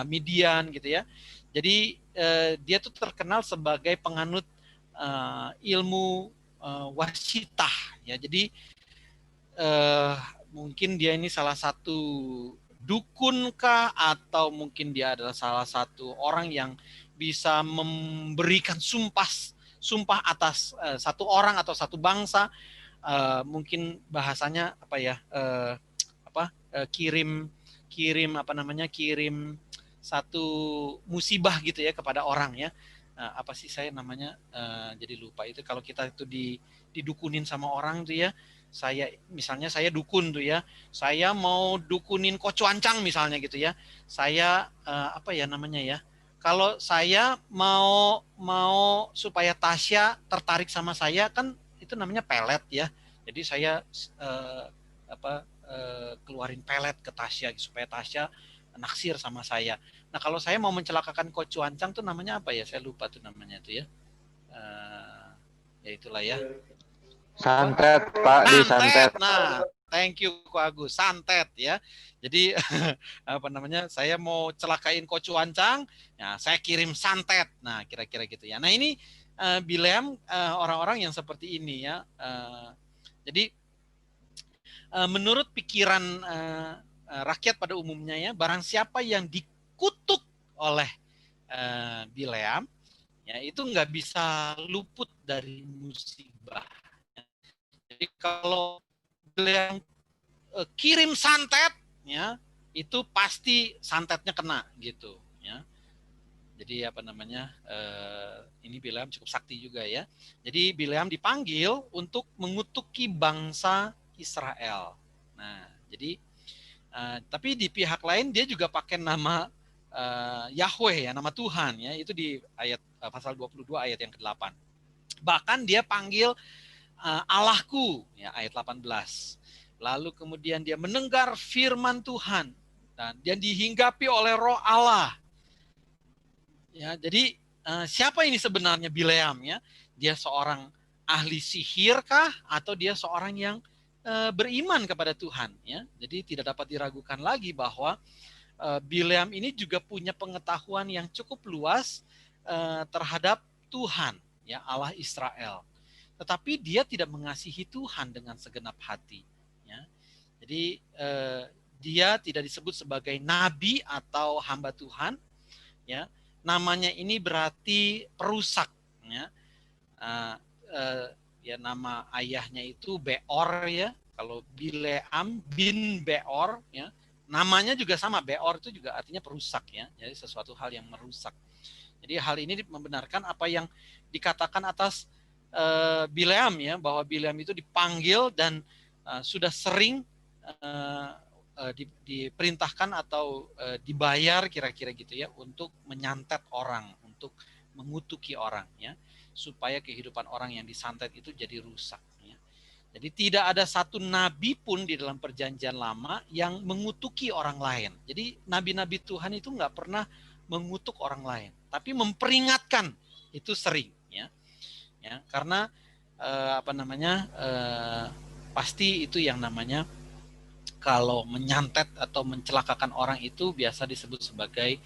[SPEAKER 1] Midian gitu ya. Jadi dia tuh terkenal sebagai penganut ilmu wasitah ya. Jadi mungkin dia ini salah satu dukunkah atau mungkin dia adalah salah satu orang yang bisa memberikan sumpah atas satu orang atau satu bangsa, mungkin bahasanya apa ya, kirim satu musibah gitu ya kepada orang ya, apa sih saya namanya, jadi lupa itu kalau kita itu didukunin sama orang tuh ya. Misalnya saya dukun tuh ya, saya mau dukunin Ko Cuancang misalnya gitu ya, saya apa ya namanya ya, kalau saya mau supaya Tasya tertarik sama saya kan itu namanya pelet ya. Jadi saya keluarin pelet ke Tasya supaya Tasya naksir sama saya. Nah kalau saya mau mencelakakan Ko Cuancang tuh namanya apa ya? Saya lupa tuh namanya tuh ya. Ya itulah ya.
[SPEAKER 4] Santet Pak, disantet.
[SPEAKER 1] Nah, thank you Ko Agus, santet ya. Jadi apa namanya? Saya mau celakain Ko Cuancang, ya saya kirim santet. Nah, kira-kira gitu ya. Nah, ini Bileam orang-orang yang seperti ini ya. Jadi menurut pikiran rakyat pada umumnya ya, barang siapa yang dikutuk oleh Bileam, ya itu nggak bisa luput dari musibah. Jadi kalau Bileam kirim santet, ya itu pasti santetnya kena gitu ya. Jadi apa namanya, ini Bileam cukup sakti juga ya. Jadi Bileam dipanggil untuk mengutuki bangsa Israel. Nah, jadi tapi di pihak lain dia juga pakai nama Yahweh ya, nama Tuhan ya. Itu di ayat pasal 22 ayat yang ke-8. Bahkan dia panggil Allahku ya, ayat 18. Lalu kemudian dia mendengar firman Tuhan dan dia dihinggapi oleh Roh Allah. Ya, jadi siapa ini sebenarnya Bileam ya? Dia seorang ahli sihir kah atau dia seorang yang beriman kepada Tuhan ya? Jadi tidak dapat diragukan lagi bahwa Bileam ini juga punya pengetahuan yang cukup luas terhadap Tuhan ya, Allah Israel. Tetapi dia tidak mengasihi Tuhan dengan segenap hati ya. Jadi dia tidak disebut sebagai nabi atau hamba Tuhan ya. Namanya ini berarti perusak ya. Ya nama ayahnya itu Beor ya. Kalau Bileam bin Beor ya, namanya juga sama, Beor itu juga artinya perusak ya. Jadi sesuatu hal yang merusak. Jadi hal ini membenarkan apa yang dikatakan atas Bileam ya, bahwa Bileam itu dipanggil dan sudah sering diperintahkan atau dibayar kira-kira gitu ya untuk menyantet orang, untuk mengutuki orang ya, supaya kehidupan orang yang disantet itu jadi rusak ya. Jadi tidak ada satu nabi pun di dalam perjanjian lama yang mengutuki orang lain. Jadi nabi-nabi Tuhan itu nggak pernah mengutuk orang lain, tapi memperingatkan itu sering ya. Ya, karena pasti itu yang namanya kalau menyantet atau mencelakakan orang itu biasa disebut sebagai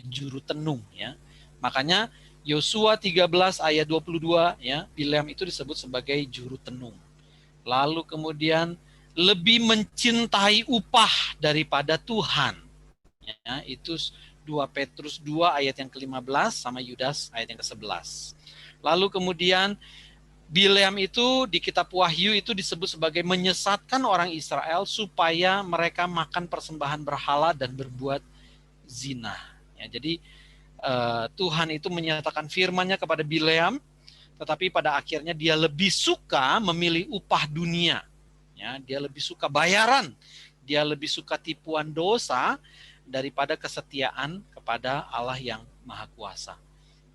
[SPEAKER 1] juru tenung ya. Makanya Yosua 13 ayat 22 ya, Bileam itu disebut sebagai juru tenung. Lalu kemudian lebih mencintai upah daripada Tuhan Ya, itu 2 Petrus 2 ayat yang ke-15 sama Yudas ayat yang ke-11. Lalu kemudian Bileam itu di kitab Wahyu itu disebut sebagai menyesatkan orang Israel supaya mereka makan persembahan berhala dan berbuat zina. Ya, jadi Tuhan itu menyatakan firman-Nya kepada Bileam, tetapi pada akhirnya dia lebih suka memilih upah dunia. Ya, dia lebih suka bayaran, dia lebih suka tipuan dosa daripada kesetiaan kepada Allah yang Maha Kuasa.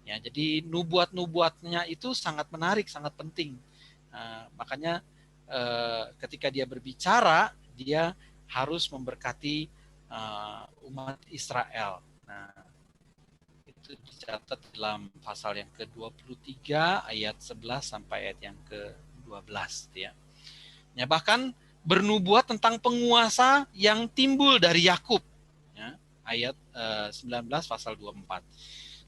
[SPEAKER 1] Ya, jadi nubuat-nubuatnya itu sangat menarik, sangat penting. Makanya ketika dia berbicara, dia harus memberkati umat Israel. Nah, itu dicatat dalam pasal yang ke-23 ayat 11 sampai ayat yang ke-12 ya. Ya, bahkan bernubuat tentang penguasa yang timbul dari Yakub. Ya, ayat 19 pasal 24.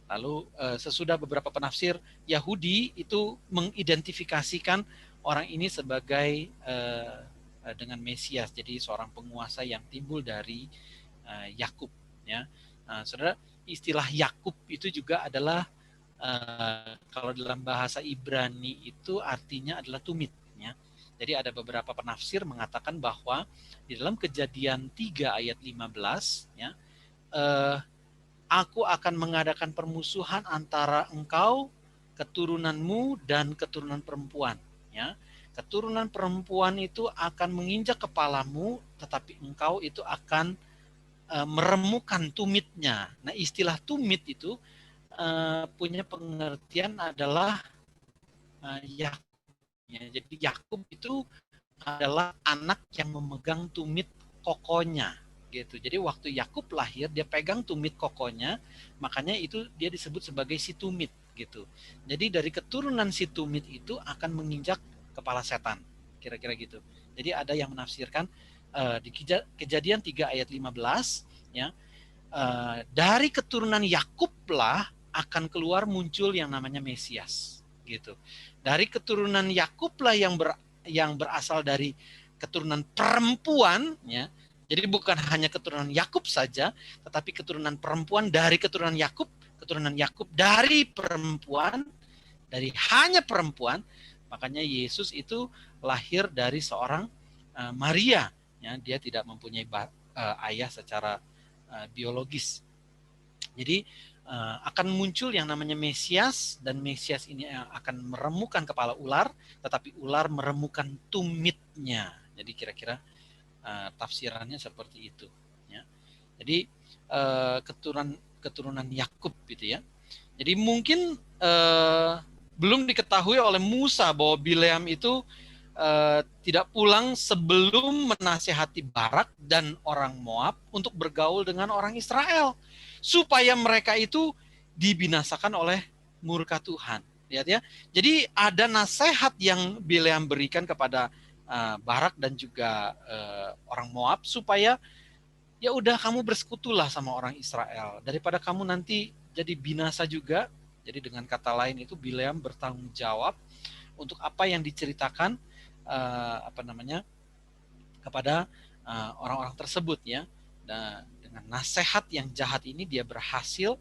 [SPEAKER 1] Lalu sesudah beberapa penafsir, Yahudi itu mengidentifikasikan orang ini sebagai dengan Mesias, jadi seorang penguasa yang timbul dari Yakub. Ya, saudara, istilah Yakub itu juga adalah kalau dalam bahasa Ibrani itu artinya adalah tumit. Ya. Jadi ada beberapa penafsir mengatakan bahwa di dalam Kejadian 3 ayat 15, ya, aku akan mengadakan permusuhan antara engkau, keturunanmu, dan keturunan perempuan. Ya, keturunan perempuan itu akan menginjak kepalamu, tetapi engkau itu akan meremukan tumitnya. Nah, istilah tumit itu punya pengertian adalah Yakub. Ya, jadi Yakub itu adalah anak yang memegang tumit kokonya. Gitu. Jadi waktu Yakub lahir, dia pegang tumit kokonya, makanya itu dia disebut sebagai si tumit gitu. Jadi dari keturunan si tumit itu akan menginjak kepala setan, kira-kira gitu. Jadi ada yang menafsirkan di Kejadian 3 ayat 15, ya, dari keturunan Yakub lah akan keluar muncul yang namanya Mesias gitu. Dari keturunan Yakub lah yang berasal dari keturunan perempuan, ya. Jadi bukan hanya keturunan Yakub saja, tetapi keturunan perempuan dari keturunan Yakub dari perempuan, dari hanya perempuan. Makanya Yesus itu lahir dari seorang Maria, ya. Dia tidak mempunyai ayah secara biologis. Jadi akan muncul yang namanya Mesias, dan Mesias ini akan meremukan kepala ular, tetapi ular meremukan tumitnya. Jadi kira-kira tafsirannya seperti itu. Ya. Jadi keturunan Yakub gitu ya. Jadi mungkin belum diketahui oleh Musa bahwa Bileam itu tidak pulang sebelum menasihati Barak dan orang Moab untuk bergaul dengan orang Israel, supaya mereka itu dibinasakan oleh murka Tuhan. Lihat ya. Jadi ada nasihat yang Bileam berikan kepada Barak dan juga orang Moab, supaya ya udah kamu bersekutulah sama orang Israel daripada kamu nanti jadi binasa juga. Jadi dengan kata lain itu Bileam bertanggung jawab untuk apa yang diceritakan kepada orang-orang tersebut ya. Nah, dengan nasihat yang jahat ini dia berhasil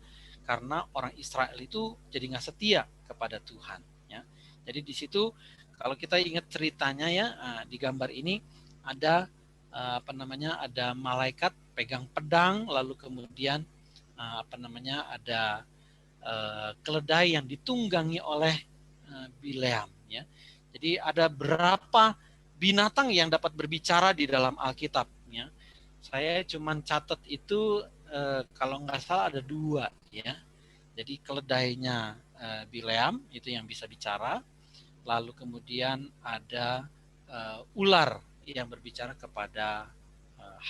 [SPEAKER 1] karena orang Israel itu jadi nggak setia kepada Tuhan ya. Jadi di situ kalau kita ingat ceritanya ya, di gambar ini ada ada malaikat pegang pedang, lalu kemudian ada keledai yang ditunggangi oleh Bileam ya. Jadi ada berapa binatang yang dapat berbicara di dalam Alkitab ya. Saya cuman catat itu kalau nggak salah ada 2 ya. Jadi keledainya Bileam itu yang bisa bicara, lalu kemudian ada ular yang berbicara kepada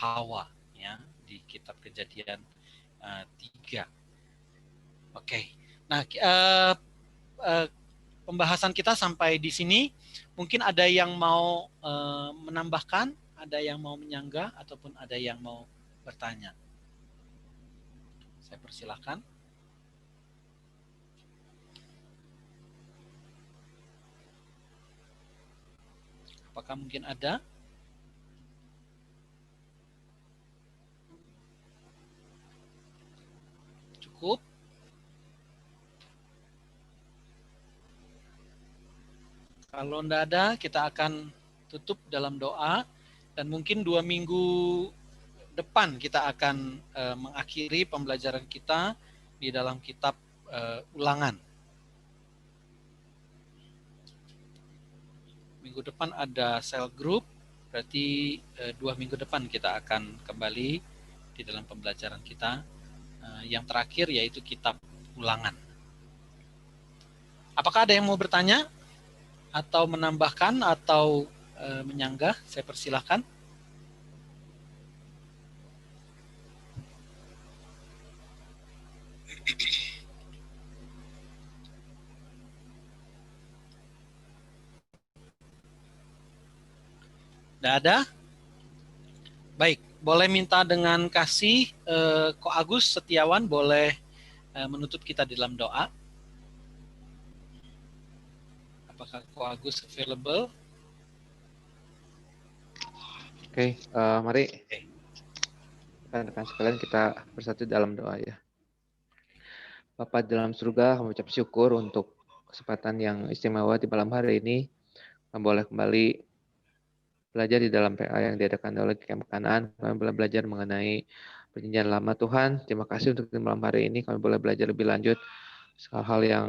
[SPEAKER 1] Hawa ya di kitab Kejadian 3. Oke. Nah, pembahasan kita sampai di sini. Mungkin ada yang mau menambahkan, ada yang mau menyanggah, ataupun ada yang mau bertanya. Saya persilahkan. Apakah mungkin ada? cukup. Kalau tidak ada, kita akan tutup dalam doa. Dan mungkin 2 minggu depan kita akan mengakhiri pembelajaran kita di dalam kitab Ulangan. Minggu depan ada cell group, berarti 2 minggu depan kita akan kembali di dalam pembelajaran kita. Yang terakhir yaitu kitab Ulangan. Apakah ada yang mau bertanya? Atau menambahkan atau menyanggah? Saya persilahkan. Tidak ada? Baik, boleh minta dengan kasih Ko Agus Setiawan boleh menutup kita di dalam doa. Apakah Ko Agus available?
[SPEAKER 4] Oke, mari rekan-rekan sekalian kita bersatu dalam doa ya. Bapa dalam surga, kami ucap syukur untuk kesempatan yang istimewa di malam hari ini. Kami boleh kembali belajar di dalam PA yang diadakan oleh Camp Kanaan. Kami boleh belajar mengenai perjanjian lama Tuhan. Terima kasih untuk di malam hari ini kami boleh belajar lebih lanjut hal-hal yang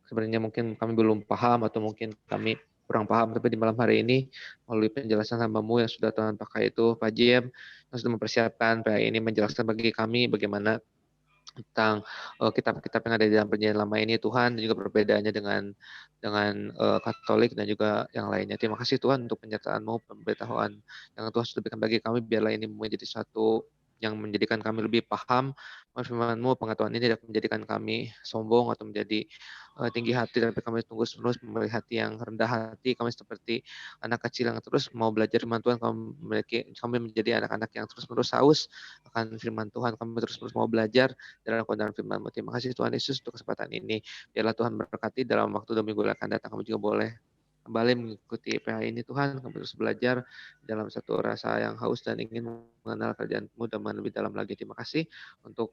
[SPEAKER 4] sebenarnya mungkin kami belum paham atau mungkin kami kurang paham. Tapi di malam hari ini melalui penjelasan hamba-Mu yang sudah Tuhan pakai itu, Pak Jem, yang sudah mempersiapkan PA ini menjelaskan bagi kami bagaimana tentang kitab-kitab yang ada di dalam perjanjian lama ini Tuhan, dan juga perbedaannya dengan Katolik dan juga yang lainnya. Terima kasih Tuhan untuk penyertaan-Mu, pemberitahuan yang Tuhan sudah berikan bagi kami, biarlah ini menjadi satu yang menjadikan kami lebih paham firman-Mu. Pengetahuan ini tidak menjadikan kami sombong atau menjadi tinggi hati, tapi kami tunggu terus memiliki hati yang rendah hati. Kami seperti anak kecil yang terus mau belajar firman Tuhan. Kami menjadi anak-anak yang terus-menerus haus akan firman Tuhan. Kami terus-menerus mau belajar dalam kebenaran firman-Mu. Terima kasih Tuhan Yesus untuk kesempatan ini. Biarlah Tuhan berkati dalam waktu 2 minggu akan datang. Kami juga boleh kembali mengikuti PH ini Tuhan. Kami terus belajar dalam satu rasa yang haus dan ingin mengenal kerjaan-Mu dan lebih dalam lagi. Terima kasih untuk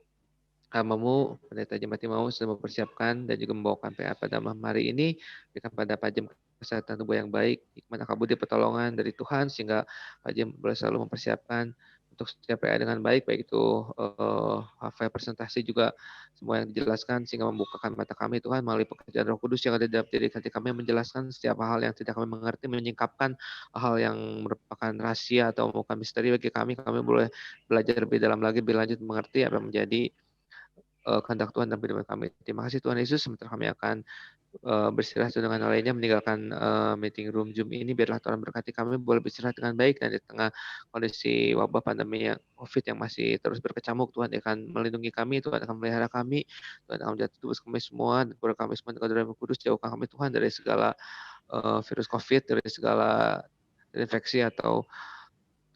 [SPEAKER 4] hamba-Mu, Pendeta Jem Batimau sudah mempersiapkan dan juga membawakan PA pada malam hari ini. Berikan pada Pak Jem kesehatan tubuh yang baik, hikmat akabudi pertolongan dari Tuhan, sehingga Pak Jem boleh selalu mempersiapkan untuk setiap PA dengan baik, baik itu hafal presentasi juga semua yang dijelaskan, sehingga membukakan mata kami Tuhan melalui pekerjaan Roh Kudus yang ada dalam diri hati kami, menjelaskan setiap hal yang tidak kami mengerti, menyingkapkan hal yang merupakan rahasia atau bukan misteri bagi kami. Kami boleh belajar lebih dalam lagi, lebih lanjut mengerti apa menjadi kehendak Tuhan dalam kehidupan kami. Terima kasih Tuhan Yesus. Sementara kami akan beristirahat dengan lainnya, meninggalkan meeting room Zoom ini. Biarlah Tuhan berkati kami boleh beristirahat dengan baik, dan di tengah kondisi wabah pandemi COVID yang masih terus berkecamuk, Tuhan akan melindungi kami, Tuhan akan melihara kami, Tuhan akan menjatuh tubuh kami semua, dan keluarga kami semua dengan Roh Kudus. Jauhkan kami Tuhan dari segala virus COVID, dari segala infeksi atau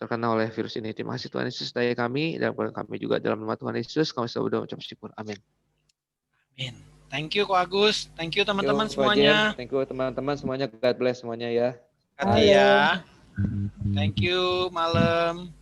[SPEAKER 4] terkena oleh virus ini. Terima kasih Tuhan Yesus, daya kami, dan kami juga dalam nama Tuhan Yesus, kami selalu berdoa mengucap syukur. Amin.
[SPEAKER 1] Amin. Thank you Ko Agus. Thank you teman-teman semuanya.
[SPEAKER 4] Thank you teman-teman semuanya. God bless semuanya ya.
[SPEAKER 1] Hati ya. Thank you malam.